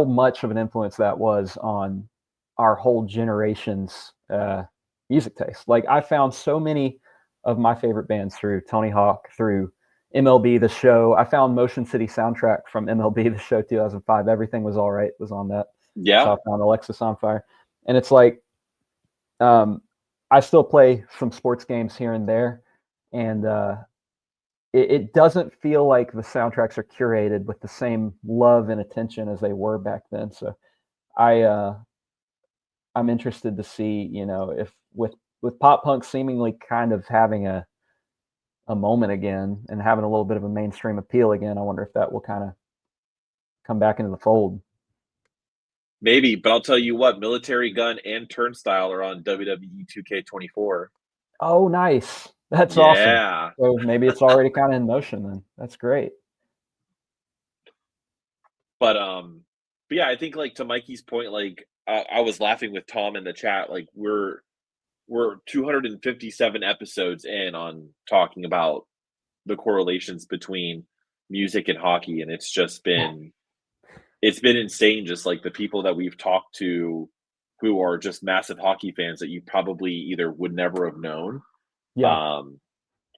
much of an influence that was on our whole generation's music taste. Like, I found so many of my favorite bands through Tony Hawk, through MLB The Show. I found Motion City Soundtrack from MLB The Show 2005. Everything Was All Right was on that. Yeah. So I found Alexis on Fire. And it's like, I still play some sports games here and there. And it doesn't feel like the soundtracks are curated with the same love and attention as they were back then. So I'm interested to see, if with pop punk seemingly kind of having a moment again and having a little bit of a mainstream appeal again, I wonder if that will kind of come back into the fold. Maybe, but I'll tell you what, Military Gun and Turnstile are on WWE 2K24. Oh, nice. That's awesome. Yeah. So maybe it's already kind of in motion then. That's great. But yeah, I think, like, to Mikey's point, like, I was laughing with Tom in the chat, like, we're 257 episodes in on talking about the correlations between music and hockey, and it's just been it's been insane, just like the people that we've talked to who are just massive hockey fans that you probably either would never have known,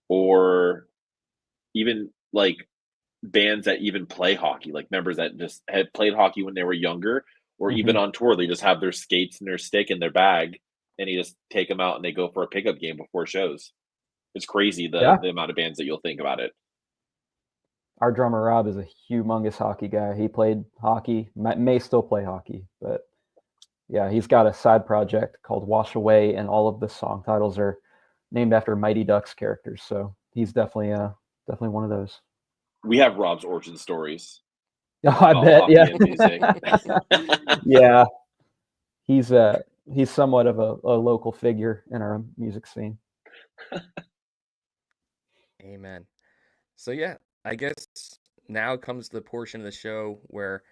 or even like bands that even play hockey, like members that just had played hockey when they were younger, or even on tour, they just have their skates and their stick in their bag, and you just take them out and they go for a pickup game before shows. It's crazy the amount of bands that you'll think about it. Our drummer Rob is a humongous hockey guy. He played hockey, may still play hockey, but yeah, he's got a side project called Wash Away, and all of the song titles are named after Mighty Ducks characters. So he's definitely one of those. We have Rob's origin stories. Oh, I bet, yeah. Yeah, he's somewhat of a local figure in our music scene. Amen. So yeah, I guess now comes the portion of the show where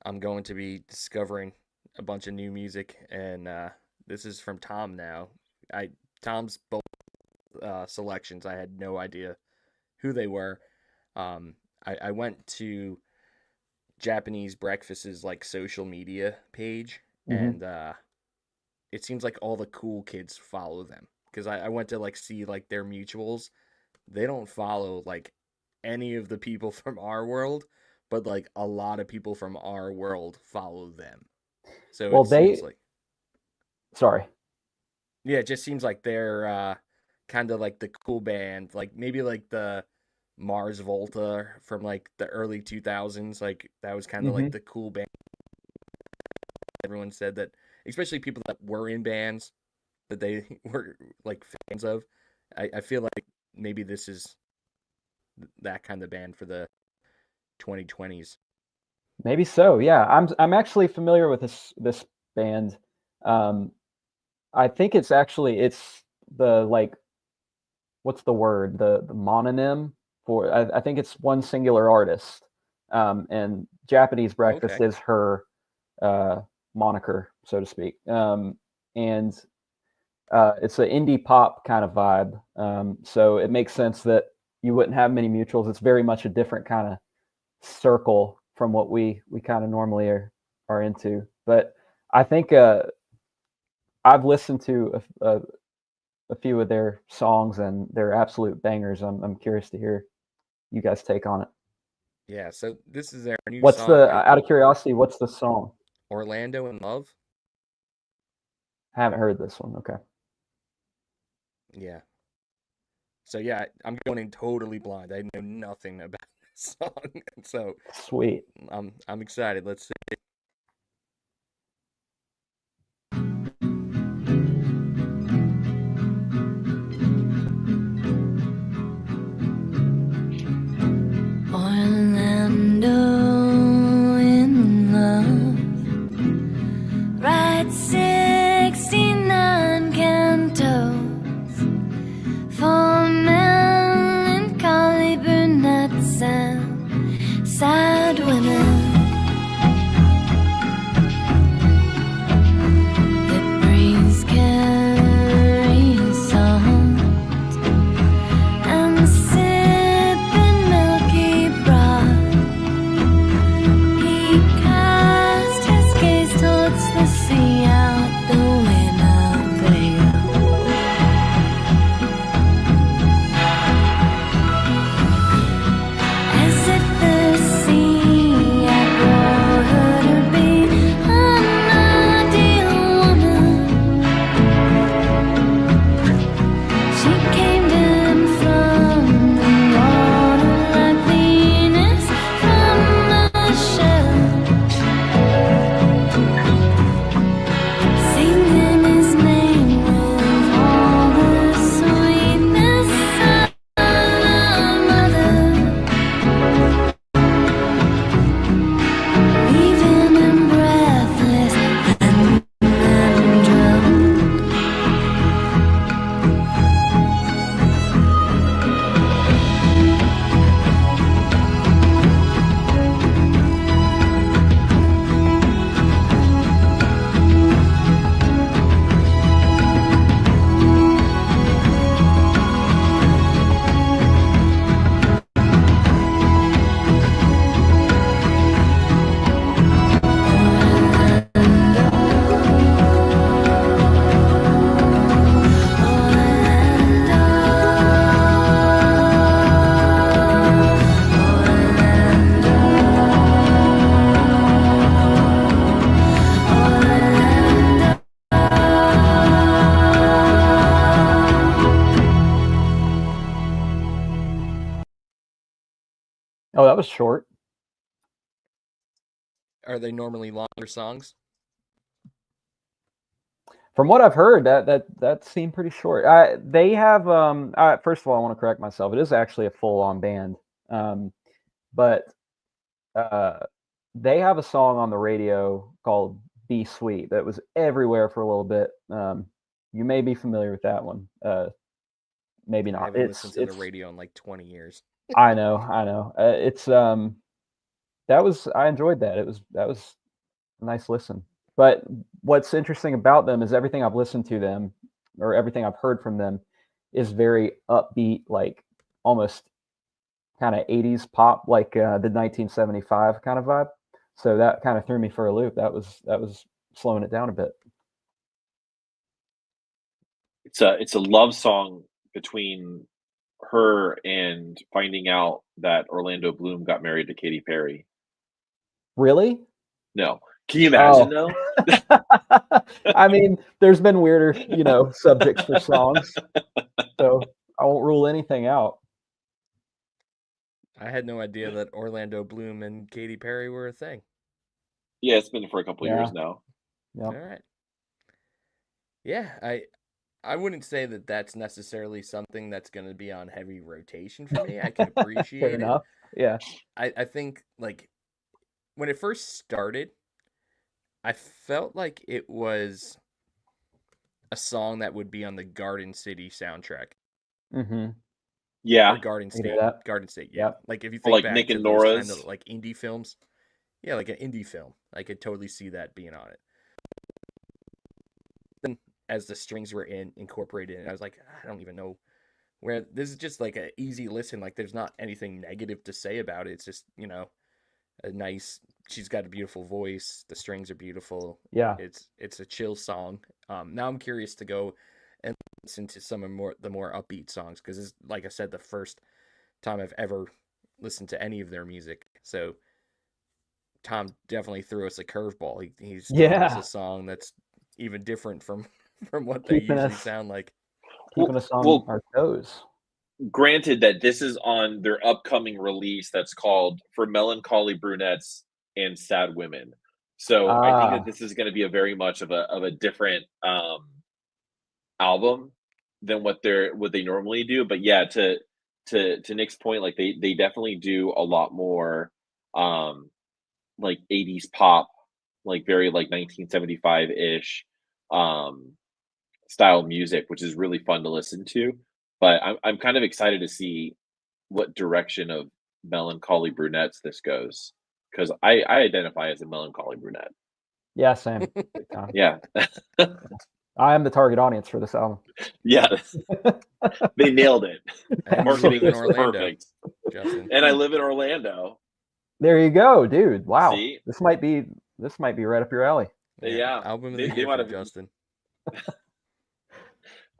I'm going to be discovering a bunch of new music, and this is from Tom now. Tom's both selections, I had no idea who they were. I went to Japanese Breakfast's like social media page, and it seems like all the cool kids follow them, because I went to like see like their mutuals. They don't follow like any of the people from our world, but like a lot of people from our world follow them. So well, seems like, sorry. Yeah, it just seems like they're kind of like the cool band, like maybe like the Mars Volta from like the early 2000s. Like that was kind of like the cool band. Everyone said that, especially people that were in bands that they were like fans of. I feel like maybe this is that kind of band for the 2020s. Maybe so. Yeah, I'm actually familiar with this band. I think it's the, like, what's the word? The mononym for, I think it's one singular artist. and Japanese Breakfast Okay. is her moniker, so to speak. And it's an indie pop kind of vibe. So it makes sense that you wouldn't have many mutuals. It's very much a different kind of circle from what we kind of normally are into. But I think I've listened to a few of their songs, and they're absolute bangers. I'm curious to hear you guys take on it. Yeah, so this is their new What's song, the right? out of curiosity? What's the song? Orlando in Love. Haven't heard this one. Okay. Yeah. So yeah, I'm going in totally blind. I know nothing about this song, so Sweet. I'm excited. Let's see. Orlando in love, write 69 cantos for melancholy brunettes and sad women. The breeze carries salt and sipping milky broth. He cast his gaze towards the sea out the Winnebago. As if the sea had brought her to be an ideal woman. She came to him from the water like Venus from a shell, singing his name with all the sweetness of a mother, leaving him breathless and drunk. Oh, that was short. Are they normally longer songs? From what I've heard, that seemed pretty short. They have first of all, I want to correct myself. It is actually a full-on band, but they have a song on the radio called "Be Sweet" that was everywhere for a little bit. You may be familiar with that one. Maybe I not. haven't listened to the It's radio in like 20 years. I know. It's I enjoyed that. That was a nice listen. But what's interesting about them is everything I've listened to them, or everything I've heard from them, is very upbeat, like almost kind of 80s pop, like the 1975 kind of vibe. So that kind of threw me for a loop. That was slowing it down a bit. It's a love song between her and finding out that Orlando Bloom got married to Katy Perry. Really? No. Can you imagine Oh. though? I mean, there's been weirder, subjects for songs. So I won't rule anything out. I had no idea that Orlando Bloom and Katy Perry were a thing. Yeah, it's been for a couple Yeah. years now. Yeah. All right. Yeah, I wouldn't say that that's necessarily something that's going to be on heavy rotation for me. I can appreciate Fair it. enough. Yeah. I think, like, when it first started, I felt like it was a song that would be on the Garden City soundtrack. Mm-hmm. Yeah, or Garden I can hear State. that. Garden State, yeah. Yep. Like if you Or think like back Nick to and those kind Nora's. of like indie films, yeah, like an indie film, I could totally see that being on it. Then as the strings were incorporated, and I was like, I don't even know where this is. Just like an easy listen. Like there's not anything negative to say about it. It's just a nice. She's got a beautiful voice. The strings are beautiful. Yeah. It's a chill song. Now I'm curious to go and listen to some of the more upbeat songs, because it's, like I said, the first time I've ever listened to any of their music. So Tom definitely threw us a curveball. He's throwing us a song that's even different from what they Keeping usually us- sound like. Keeping us on well- our toes. Granted that this is on their upcoming release that's called For Melancholy Brunettes and Sad Women. So I think that this is going to be a very much of a different album than what they normally do. But yeah, to Nick's point, like they definitely do a lot more like 80s pop, like very like 1975-ish style music, which is really fun to listen to. But I'm kind of excited to see what direction of Melancholy Brunettes this goes, because I identify as a melancholy brunette. Yeah, same. Big time. Yeah. I am the target audience for this album. Yeah. They nailed it. And Marketing in is Orlando, perfect. Justin. And I live in Orlando. There you go, dude. Wow. See? This might be right up your alley. Yeah. Album of They the year might for have- Justin.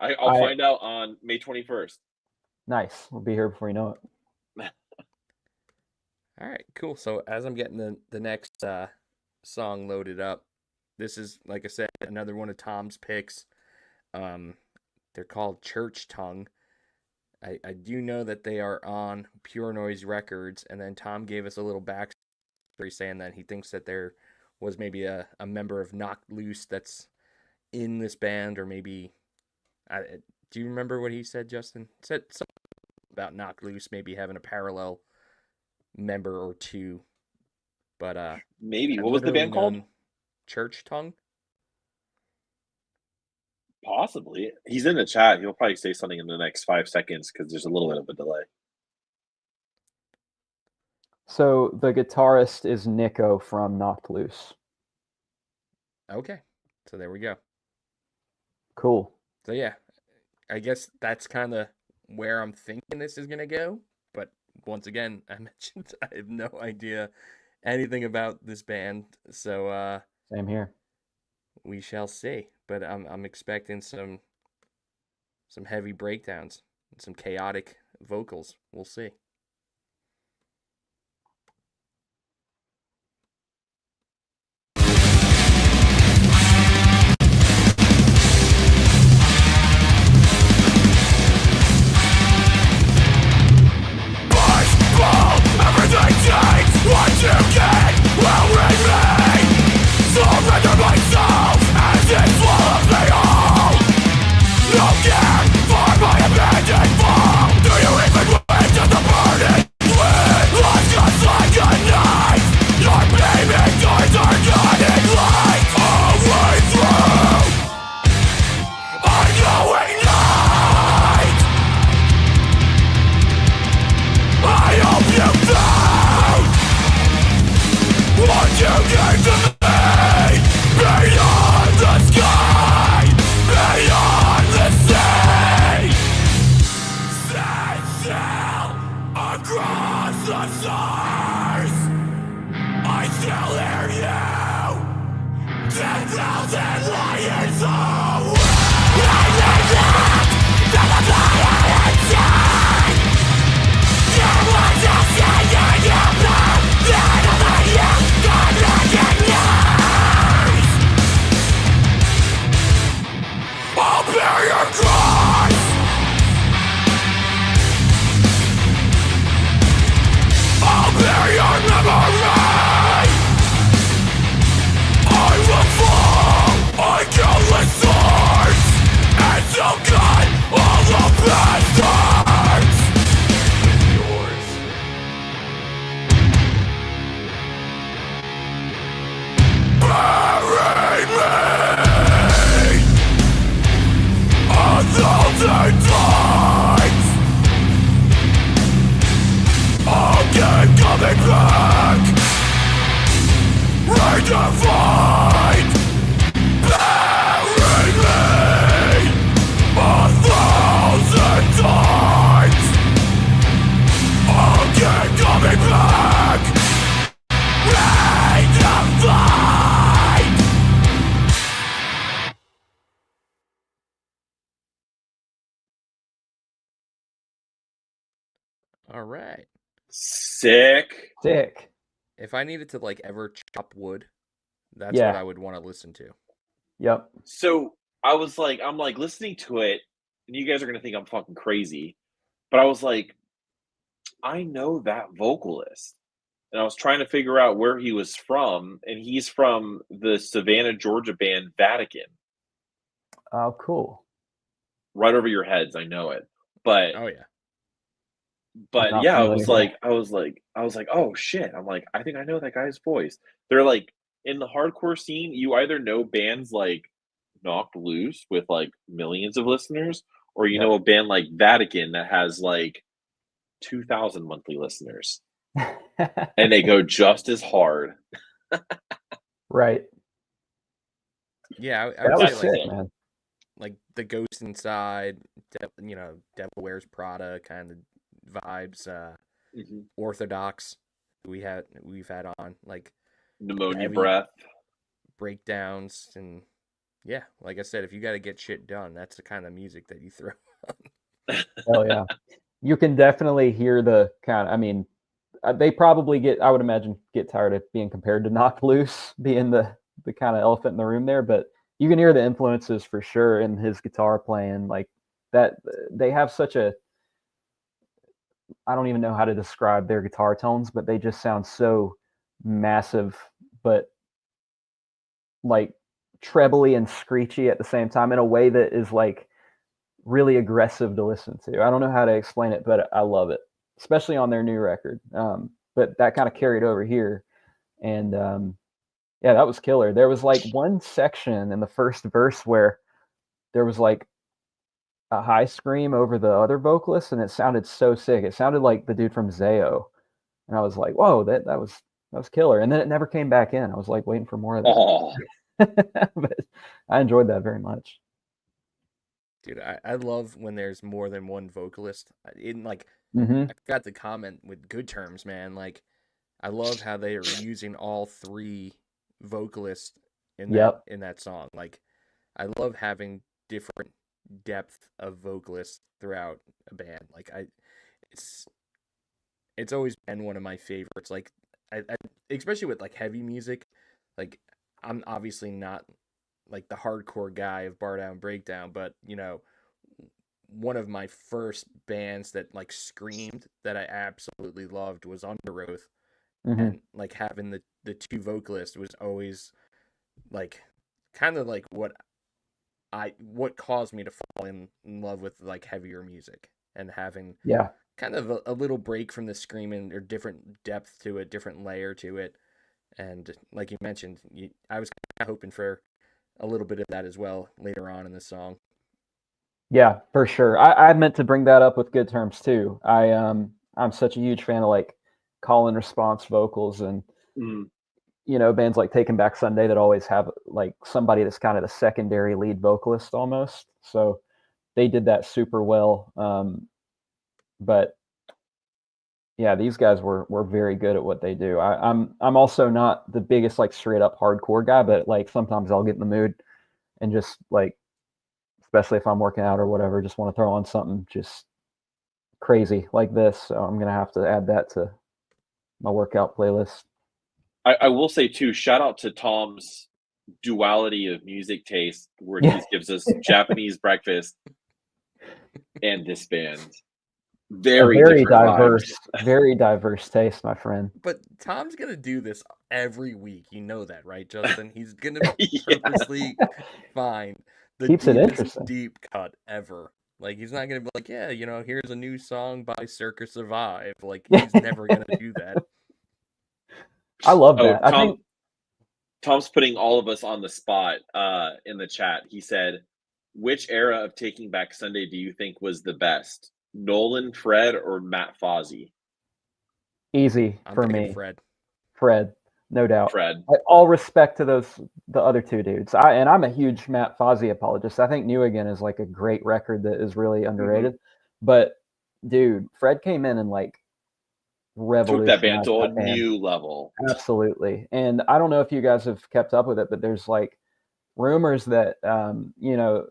I'll find out on May 21st. Nice. We'll be here before you know it. All right, cool. So as I'm getting the next song loaded up, this is, like I said, another one of Tom's picks. They're called Church Tongue. I do know that they are on Pure Noise Records, and then Tom gave us a little backstory saying that he thinks that there was maybe a member of Knocked Loose that's in this band, or maybe... do you remember what he said, Justin? He said something about Knocked Loose maybe having a parallel member or two, but Maybe. I've What was the literally band called? known Church Tongue. Possibly. He's in the chat. He'll probably say something in the next 5 seconds because there's a little bit of a delay. So the guitarist is Nico from Knocked Loose. Okay, so there we go. Cool. So yeah, I guess that's kind of where I'm thinking this is gonna go. But once again, I mentioned I have no idea anything about this band, so Same here. we shall see. But I'm expecting some heavy breakdowns and some chaotic vocals. We'll see. Everything takes what you get will remain. Surrender myself as it swallows me whole. No care for my abandoned fall. Do you even wait to the burning wind? Life just like a knife. Your beaming eyes are guiding light all the way through. I'm going night. I hope you found what you gave to me. Beyond the sky, beyond the sea. Stand still across the stars. I still hear you. 10,000 lions away. I need that to the fire inside. You want to see your blood. None of you can recognize. I'll bear your cross. I'll bear your memory. I will fall on countless swords, and so cut all the bastards. Yours. Bury me 1,000 times. All right. Sick. Sick. If I needed to like ever chop wood, that's Yeah. what I would want to listen to. Yep. So I'm like listening to it, and you guys are gonna think I'm fucking crazy, but I was like, I know that vocalist, and I was trying to figure out where he was from, and he's from the Savannah, Georgia band Vatican. Oh, cool. Right over your heads, I know it, but Oh yeah. Not yeah, I familiar. was like, oh shit! I'm like, I think I know that guy's voice. They're like in the hardcore scene, you either know bands like Knocked Loose with like millions of listeners, or you Yep. know a band like Vatican that has like 2,000 monthly listeners, and they go just as hard. Right. Yeah, I That would was say sick, like man. like the Ghost Inside, Devil Wears Prada kind of vibes. Mhm. Orthodox, we've had on like Pneumonia heavy breath. breakdowns, and yeah, like I said, if you got to get shit done, that's the kind of music that you throw. Hell yeah. You can definitely hear the kind of, I mean, they probably get, I would imagine, get tired of being compared to Knocked Loose, being the kind of elephant in the room there, but you can hear the influences for sure in his guitar playing, like that. They have such a, I don't even know how to describe their guitar tones, but they just sound so massive, but like trebly and screechy at the same time in a way that is like really aggressive to listen to. I don't know how to explain it, but I love it, especially on their new record. But that kind of carried over here. And yeah, that was killer. There was like one section in the first verse where there was like a high scream over the other vocalist, and it sounded so sick. It sounded like the dude from Zayo. And I was like, whoa, that was killer. And then it never came back in. I was like waiting for more of that. Oh, But I enjoyed that very much. Dude, I love when there's more than one vocalist. In like, Mm-hmm. I got the comment with good terms, man. Like, I love how they are using all three vocalists in Yep. that song. Like, I love having different depth of vocalists throughout a band. Like, it's always been one of my favorites. Like, I especially with like heavy music. Like, I'm obviously not like the hardcore guy of Bar Down Breakdown, but one of my first bands that like screamed that I absolutely loved was Under Oath, Mm-hmm. and like having the two vocalists was always like kind of like what caused me to fall in love with like heavier music, and having Yeah. kind of a little break from the screaming, or different depth to it, different layer to it. And like you mentioned, I was kind of hoping for a little bit of that as well later on in the song. Yeah, for sure. I meant to bring that up with good terms too. I'm such a huge fan of like call and response vocals, and mm. bands like Taking Back Sunday that always have like somebody that's kind of the secondary lead vocalist almost. So they did that super well. But yeah, these guys were very good at what they do. I'm also not the biggest like straight up hardcore guy, but like sometimes I'll get in the mood and just like, especially if I'm working out or whatever, just want to throw on something just crazy like this. So I'm gonna have to add that to my workout playlist. I will say too, shout out to Tom's duality of music taste, where he gives us Japanese breakfast and this band. Very diverse, very diverse taste, my friend. But Tom's gonna do this every week. You know that, right, Justin? He's gonna Yeah. purposely find the Keeps it deepest interesting. deep cut ever. Like, he's not gonna be like, yeah, here's a new song by Circa Survive. Like, he's never gonna do that. I love that. I think Tom's putting all of us on the spot in the chat. He said, which era of Taking Back Sunday do you think was the best? Nolan, Fred, or Matt Fozzy? easy I'm for thinking me. Fred. Fred. no doubt. Fred. All respect to the other two dudes. I'm a huge Matt Fozzy apologist. I think New Again is like a great record that is really underrated. But dude, Fred came in and like Took that band revolutionized to a that band. new level. Absolutely. And I don't know if you guys have kept up with it, but there's like rumors that you know,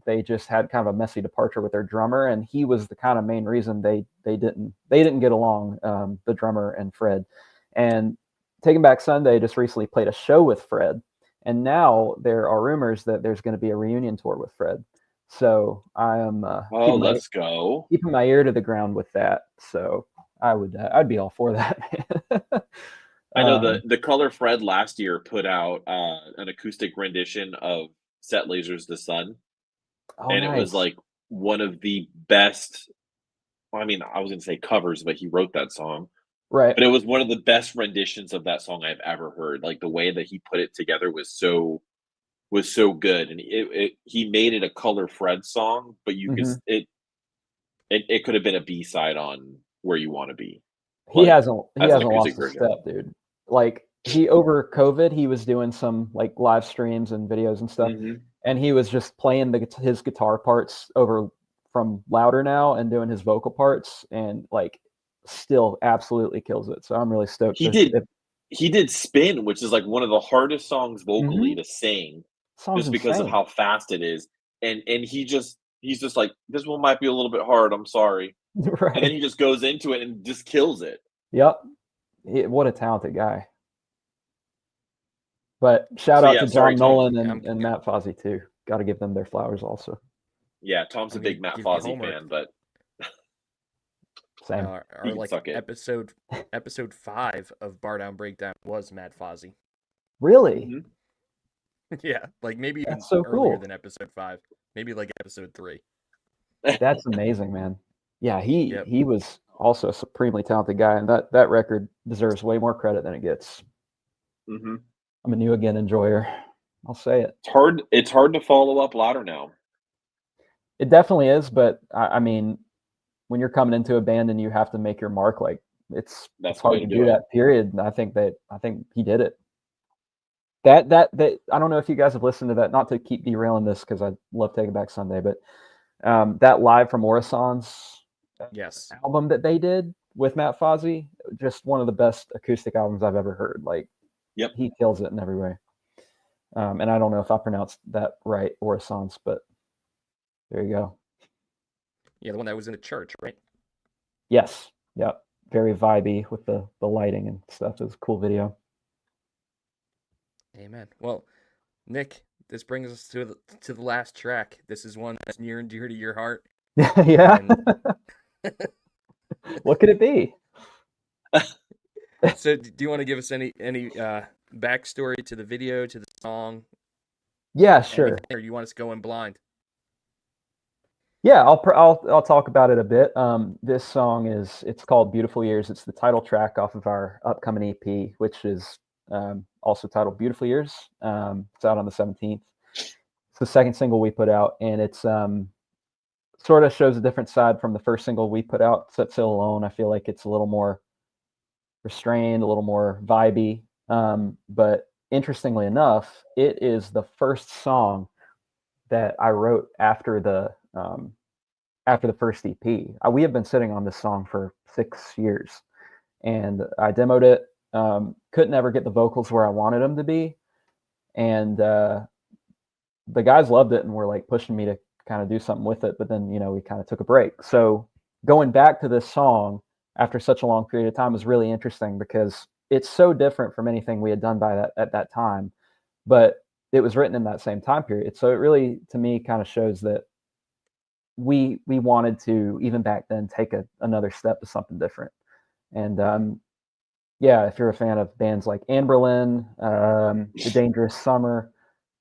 they just had kind of a messy departure with their drummer, and he was the kind of main reason they didn't get along, the drummer and Fred. And Taking Back Sunday just recently played a show with Fred, and now there are rumors that there's going to be a reunion tour with Fred. So I am let's go. keeping my ear to the ground with that. So I'd be all for that, man. I know the Color Fred last year put out an acoustic rendition of Set Lasers the Sun. And nice. It was like one of the best, I mean, I was going to say covers, but he wrote that song. Right. But it was one of the best renditions of that song I've ever heard. Like the way that he put it together was so good. And he made it a Color Fred song, but you could, it could have been a B-side on Where You Want to Be. He hasn't lost a version. step, dude. Like over COVID, he was doing some like live streams and videos and stuff. And he was just playing his guitar parts over from Louder Now and doing his vocal parts, and like still absolutely kills it. So I'm really stoked. He did Spin, which is like one of the hardest songs vocally to sing, just because of how fast it is. And he's just like, this one might be a little bit hard. I'm sorry. Right. And then he just goes into it and just kills it. Yep. What a talented guy. But shout out to John Nolan and Matt Fozzy too. Got to give them their flowers also. Yeah, Tom's a big Matt Fozzy fan, but same. Our like episode 5 of Bar Down Breakdown was Matt Fozzy. Really? Yeah, like maybe even so earlier than episode 5. Maybe like episode 3. That's amazing, man. Yeah, he was also a supremely talented guy, and that record deserves way more credit than it gets. I'm a New Again enjoyer. I'll say it. It's hard to follow up Louder Now. It definitely is, but I mean, when you're coming into a band and you have to make your mark, like it's hard to do that. Period. And I think he did it. That I don't know if you guys have listened to that. Not to keep derailing this because I love Taking Back Sunday, but that Live from Orison's album that they did with Matt Fozzy, just one of the best acoustic albums I've ever heard. Like, he kills it in every way. And I don't know if I pronounced that right, Orison's, but there you go. Yeah, the one that was in a church, right? Yes. Yep. Very vibey with the lighting and stuff. It was a cool video. Amen. Well, Nick, this brings us to the last track. This is one that's near and dear to your heart. Yeah. What could it be? So, do you want to give us any backstory to the video, to the song? Yeah, sure. Anything, or you want us to go in blind? Yeah, I'll talk about it a bit. This song it's called Beautiful Years. It's the title track off of our upcoming EP, which is also titled Beautiful Years. It's out on the 17th. It's the second single we put out, and it's sort of shows a different side from the first single we put out, Set Sail Alone. I feel like it's a little more restrained, a little more vibey. But interestingly enough, it is the first song that I wrote after the first EP. We have been sitting on this song for 6 years, and I demoed it. Couldn't ever get the vocals where I wanted them to be, and the guys loved it and were like pushing me to kind of do something with it. But then we kind of took a break. So going back to this song after such a long period of time was really interesting because it's so different from anything we had done at that time, but it was written in that same time period. So it really, to me, kind of shows that we wanted to, even back then, take another step to something different. And if you're a fan of bands like Anberlin, The Dangerous Summer,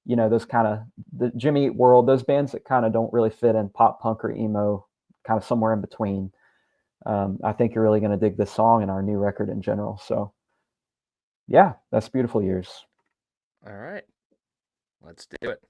those kind of the Jimmy Eat World, those bands that kind of don't really fit in pop punk or emo, kind of somewhere in between. I think you're really going to dig this song and our new record in general. So yeah, that's Beautiful Years. All right, let's do it.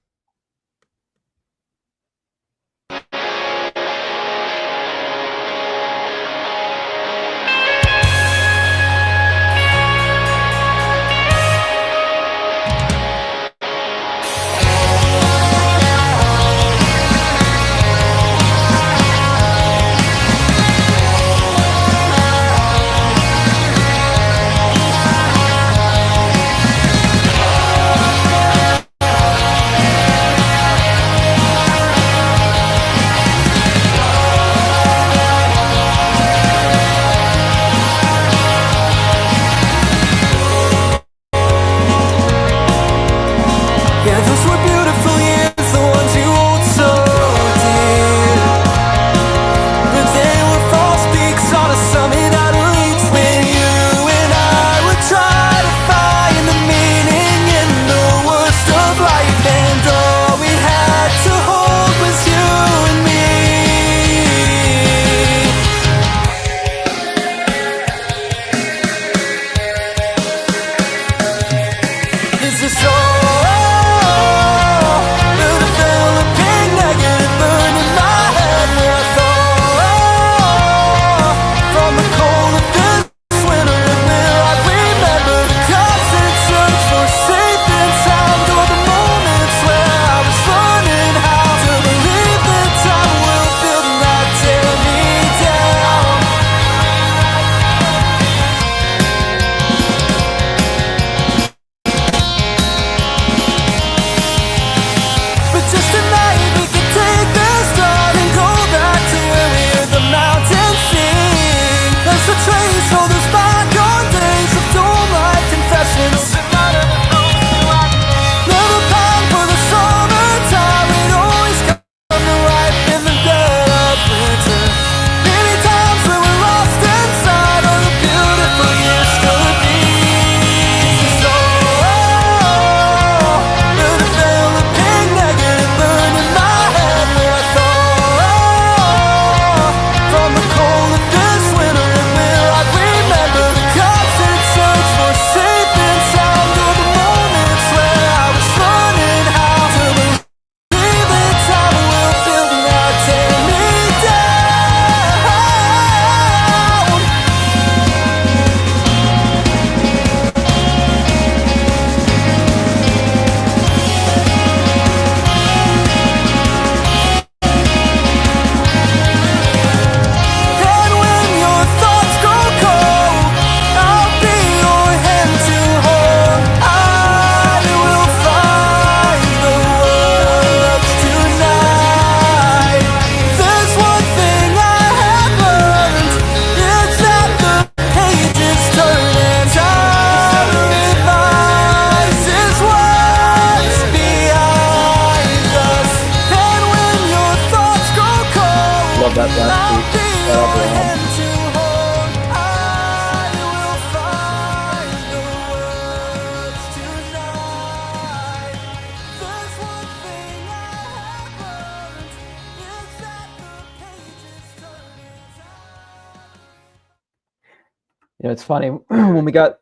It's funny when we got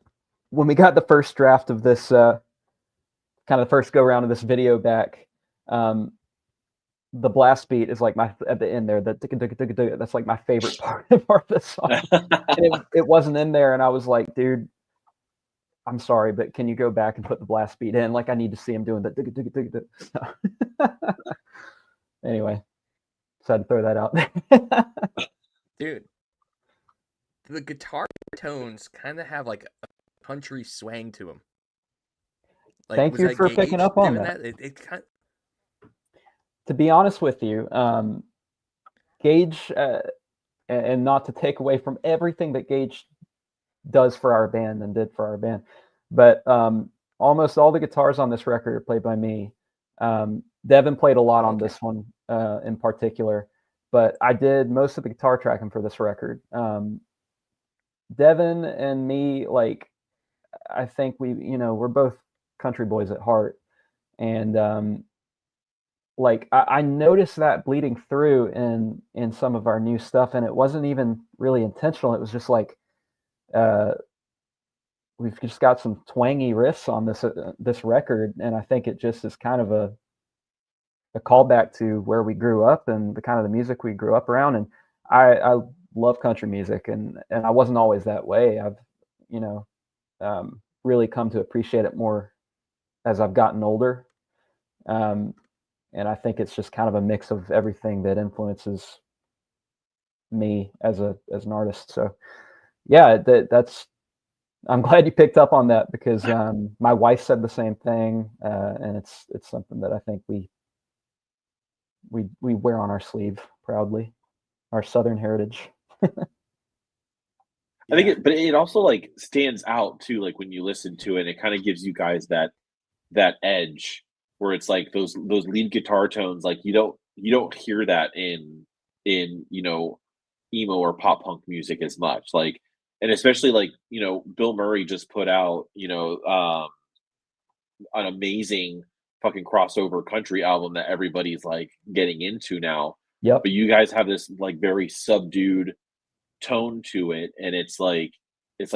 the first draft of this kind of the first go round of this video back. The blast beat is like at the end there. That's like my favorite part of the song. And it wasn't in there, and I was like, dude, I'm sorry, but can you go back and put the blast beat in? Like, I need to see him doing the. Anyway, so I had to throw that out there. Dude, the guitar tones kind of have like a country swang to them. Like, Thank you for picking up on that. It kind of... To be honest with you, Gage, and not to take away from everything that Gage does for our band and did for our band, but almost all the guitars on this record are played by me. Devin played a lot on this one in particular, but I did most of the guitar tracking for this record. Devin and me, like, I think we're both country boys at heart, and like I noticed that bleeding through in some of our new stuff, and it wasn't even really intentional. It was just like we've just got some twangy riffs on this record, and I think it just is kind of a callback to where we grew up and the kind of the music we grew up around. And I love country music, and I wasn't always that way. I've really come to appreciate it more as I've gotten older. And I think it's just kind of a mix of everything that influences me as an artist. So yeah, that's, I'm glad you picked up on that, because my wife said the same thing. And it's something that I think we wear on our sleeve proudly, our Southern heritage. I think but it also like stands out too, like when you listen to it, it kind of gives you guys that edge where it's like those lead guitar tones, like you don't hear that in emo or pop punk music as much. Like, and especially like, Bill Murray just put out, an amazing fucking crossover country album that everybody's like getting into now. Yep. But you guys have this like very subdued tone to it, and it's like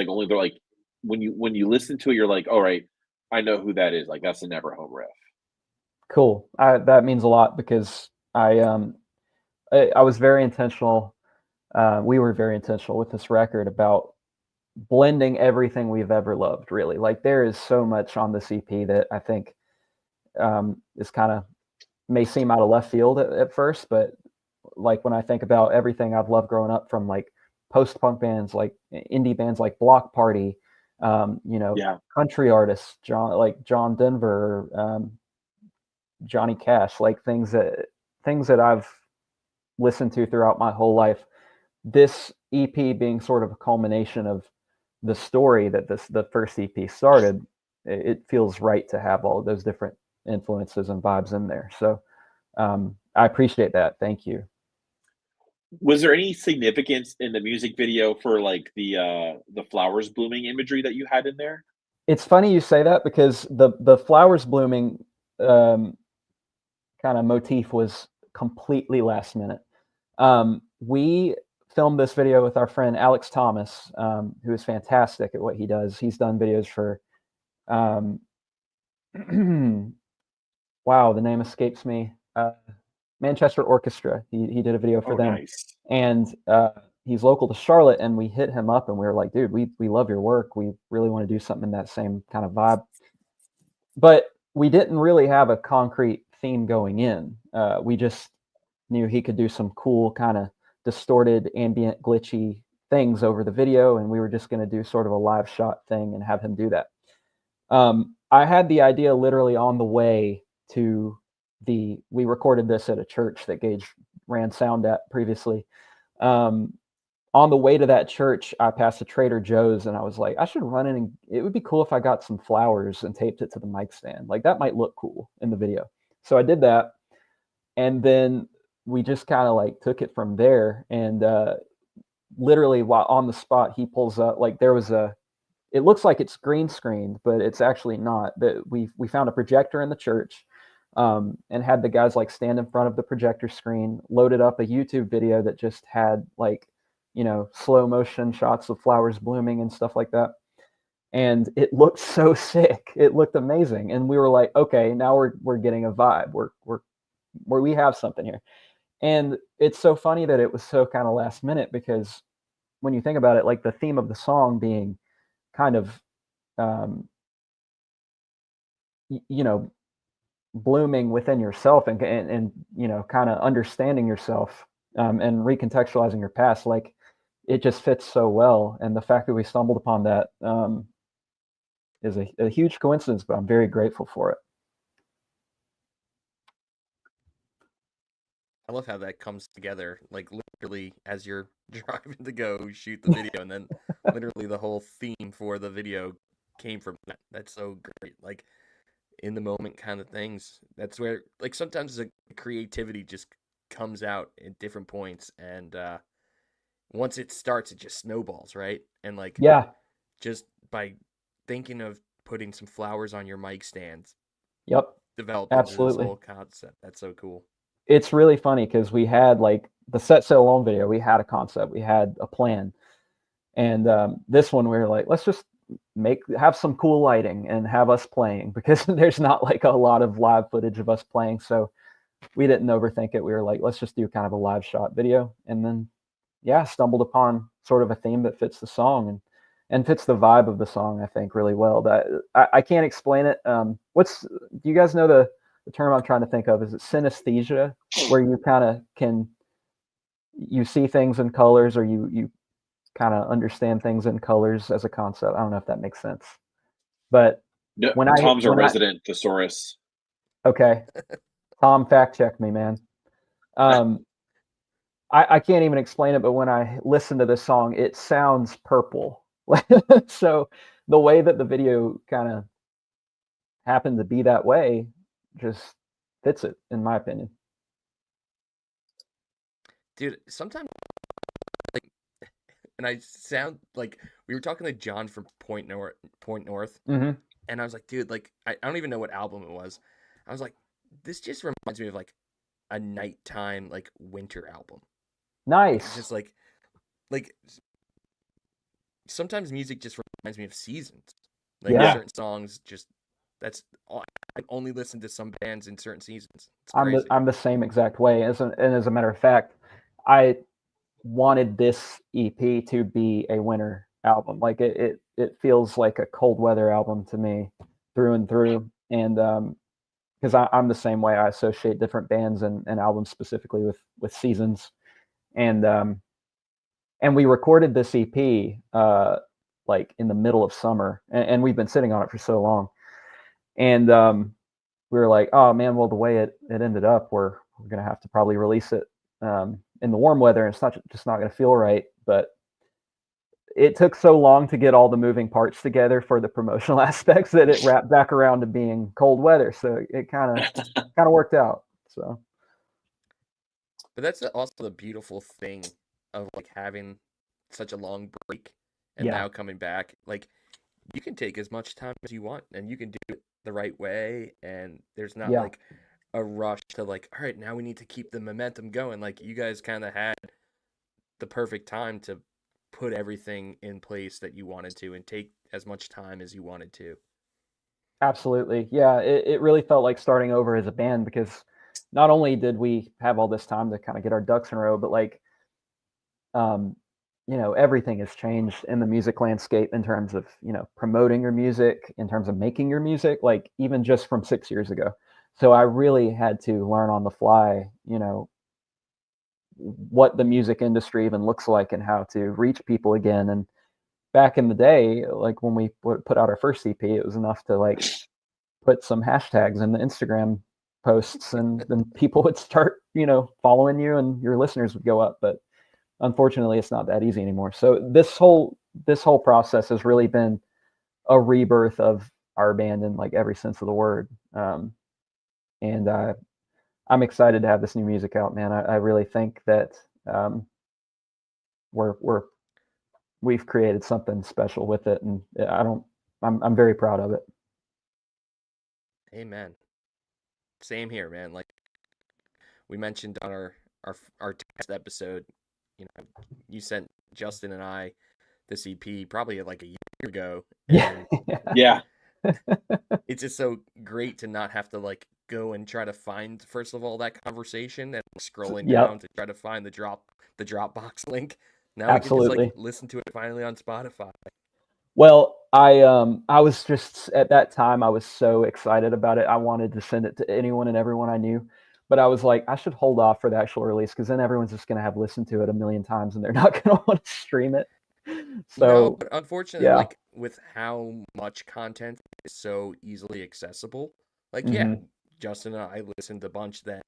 only they're like when you listen to it, you're like, all right, I know who that is. Like, that's the Never Home riff. Cool. That means a lot, because I was very intentional. We were very intentional with this record about blending everything we've ever loved, really. Like, there is so much on this EP that I think is kind of may seem out of left field at first, but like when I think about everything I've loved growing up, from like post-punk bands, like indie bands like Block Party, country artists, John Denver, Johnny Cash, like things that I've listened to throughout my whole life. This EP being sort of a culmination of the story that the first EP started, it feels right to have all of those different influences and vibes in there. So I appreciate that. Thank you. Was there any significance in the music video for like the flowers blooming imagery that you had in there? It's funny you say that, because the flowers blooming kind of motif was completely last minute. We filmed this video with our friend Alex Thomas, who is fantastic at what he does. He's done videos for wow, the name escapes me. Manchester Orchestra. He did a video for them. Nice. And he's local to Charlotte, and we hit him up and we were like, dude, we love your work. We really want to do something in that same kind of vibe. But we didn't really have a concrete theme going in. We just knew he could do some cool kind of distorted, ambient, glitchy things over the video, and we were just going to do sort of a live shot thing and have him do that. I had the idea literally on the way to we recorded this at a church that Gage ran sound at previously. On the way to that church, I passed a Trader Joe's, and I was like, I should run in, and it would be cool if I got some flowers and taped it to the mic stand. Like, that might look cool in the video. So I did that, and then we just kind of like took it from there. And literally, while on the spot, he pulls up, like, there was it looks like it's green screened, but it's actually not. That we found a projector in the church, and had the guys like stand in front of the projector screen, loaded up a YouTube video that just had like, slow motion shots of flowers blooming and stuff like that. And it looked so sick. It looked amazing. And we were like, okay, now we're getting a vibe. We have something here. And it's so funny that it was so kind of last minute, because when you think about it, like the theme of the song being kind of, blooming within yourself and kind of understanding yourself, and recontextualizing your past, like it just fits so well. And the fact that we stumbled upon that is a huge coincidence, but I'm very grateful for it. I love how that comes together, like literally as you're driving to go shoot the video, and then literally the whole theme for the video came from that. That's so great. Like in the moment kind of things. That's where, like, sometimes the creativity just comes out at different points, and once it starts, it just snowballs, right? And like, Yeah, just by thinking of putting some flowers on your mic stands, yep, developed into this absolutely. whole concept. That's so cool. It's really funny because we had, like, the Set Sail Alone video, we had a concept, we had a plan. And this one, we were like, let's just have some cool lighting and have us playing, because there's not like a lot of live footage of us playing. So we didn't overthink it. We were like, let's just do kind of a live shot video. And then, yeah, stumbled upon sort of a theme that fits the song and fits the vibe of the song, I think, really well. That I can't explain it. Do you guys know the term I'm trying to think of? Is it synesthesia, where you kind of you see things in colors, or you kind of understand things in colors as a concept? I don't know if that makes sense. But No, when Tom's a resident thesaurus. Okay, Tom, fact check me, man. I can't even explain it, but when I listen to this song, it sounds purple. So the way that the video kind of happened to be that way just fits it, in my opinion. Dude, sometimes, like, and I sound like we were talking to John from Point North, Mm-hmm. and I was like, dude, like, I don't even know what album it was. I was like, this just reminds me of like a nighttime, like, winter album. Nice. It's just like sometimes music just reminds me of seasons. Like, Yeah. certain songs just, that's all, I only listen to some bands in certain seasons. It's crazy. I'm the same exact way. And as a matter of fact, I wanted this EP to be a winter album. Like it feels like a cold weather album to me through and through. And because I'm the same way. I associate different bands and albums specifically with seasons. And we recorded this EP like in the middle of summer, and we've been sitting on it for so long. And we were like, oh man, well, the way it ended up, we're gonna have to probably release it in the warm weather, and it's just not gonna feel right. But it took so long to get all the moving parts together for the promotional aspects that it wrapped back around to being cold weather. So it kind of worked out. So, But that's also the beautiful thing of like having such a long break and yeah, now coming back. Like, you can take as much time as you want, and you can do it the right way, and there's not yeah, like a rush to like, all right, now we need to keep the momentum going. Like, you guys kind of had the perfect time to put everything in place that you wanted to and take as much time as you wanted to. absolutely. Yeah, it really felt like starting over as a band, because not only did we have all this time to kind of get our ducks in a row, but like, everything has changed in the music landscape in terms of, promoting your music, in terms of making your music, like even just from 6 years ago. So I really had to learn on the fly, what the music industry even looks like and how to reach people again. And back in the day, like when we put out our first EP, it was enough to like put some hashtags in the Instagram posts, and then people would start, following you, and your listeners would go up. But unfortunately, it's not that easy anymore. So this whole process has really been a rebirth of our band in like every sense of the word. And I'm excited to have this new music out, man. I really think that we've created something special with it, and I'm very proud of it. Amen. Same here, man. Like we mentioned on our test episode, you know, you sent Justin and I this EP probably like a year ago. Yeah. And Yeah. it's just so great to not have to like go and try to find, first of all, that conversation and scrolling Yep. down to try to find the Dropbox link. Now we can just Absolutely. like listen to it finally on Spotify. Well, I was just at that time I was so excited about it. I wanted to send it to anyone and everyone I knew, but I was like, I should hold off for the actual release because then everyone's just gonna have listened to it a million times and they're not gonna want to stream it. No, So but unfortunately, yeah. like with how much content is so easily accessible, like yeah, Mhm. Justin and I listened a bunch then,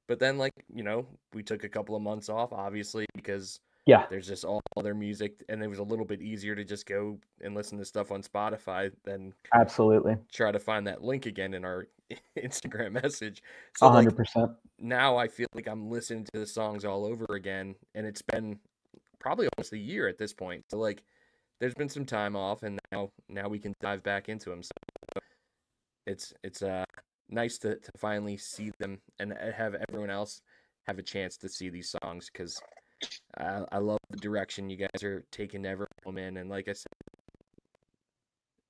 but then like, you know, we took a couple of months off, obviously, because Yeah, there's just all their music, and it was a little bit easier to just go and listen to stuff on Spotify than absolutely. try to find that link again in our Instagram message. So like 100%. now I feel like I'm listening to the songs all over again, and it's been probably almost a year at this point. So like there's been some time off, and now we can dive back into them. So it's nice to finally see them and have everyone else have a chance to see these songs, because I love the direction you guys are taking Neverhome in, and like I said,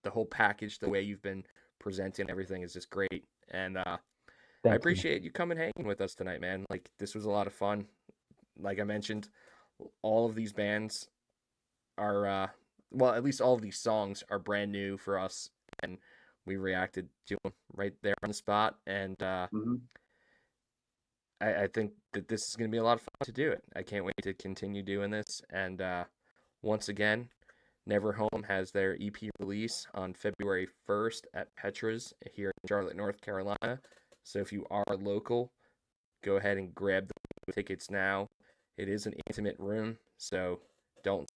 the whole package, the way you've been presenting everything is just great. And I Thank you. appreciate you coming hanging with us tonight, man. Like this was a lot of fun. Like I mentioned, all of these bands are well, at least all of these songs are brand new for us, and we reacted to them right there on the spot. And Mhm. I think that this is going to be a lot of fun to do it. I can't wait to continue doing this. And once again, Neverhome has their EP release on February 1st at Petra's here in Charlotte, North Carolina. So if you are local, go ahead and grab the tickets now. It is an intimate room, so don't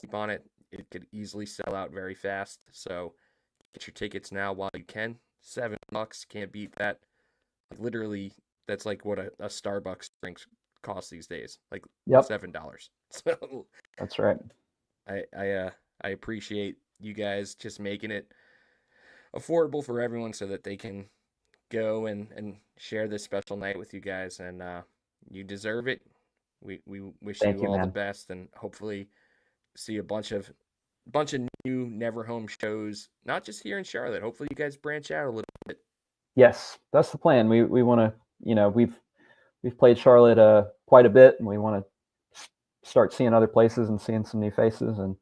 sleep on it. It could easily sell out very fast. So get your tickets now while you can. $7, can't beat that. Like, literally, that's like what a Starbucks drink costs these days. Like Yep, $7. So that's right. I appreciate you guys just making it affordable for everyone so that they can go and share this special night with you guys, and you deserve it. We wish Thank you you, all the man. best, and hopefully see a bunch of new Neverhome shows, not just here in Charlotte. Hopefully you guys branch out a little bit. Yes, that's the plan. We want to, you know, we've played Charlotte quite a bit, and we want to start seeing other places and seeing some new faces. And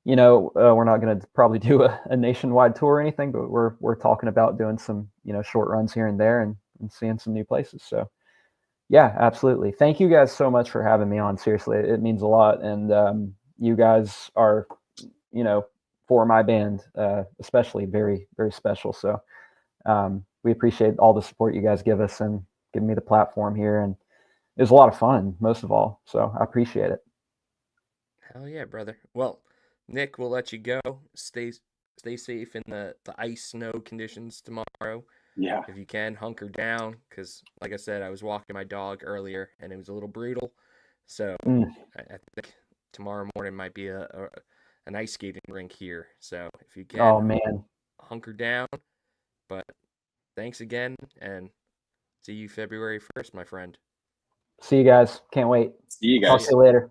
you know, we're not going to probably do a nationwide tour or anything, but we're talking about doing some, you know, short runs here and there, and seeing some new places. So yeah, absolutely. Thank you guys so much for having me on. Seriously, it means a lot. And you guys are, you know, for my band, especially very, very special. So we appreciate all the support you guys give us and giving me the platform here. And it was a lot of fun, most of all. So I appreciate it. Hell yeah, brother. Well, Nick, we'll let you go. Stay safe in the ice snow conditions tomorrow. Yeah. If you can, hunker down, because like I said, I was walking my dog earlier and it was a little brutal. So I think tomorrow morning might be an ice skating rink here. So if you Oh can, man, hunker down. But thanks again, and see you February 1st, my friend. see you guys. Can't wait. See you Talk guys. to you later.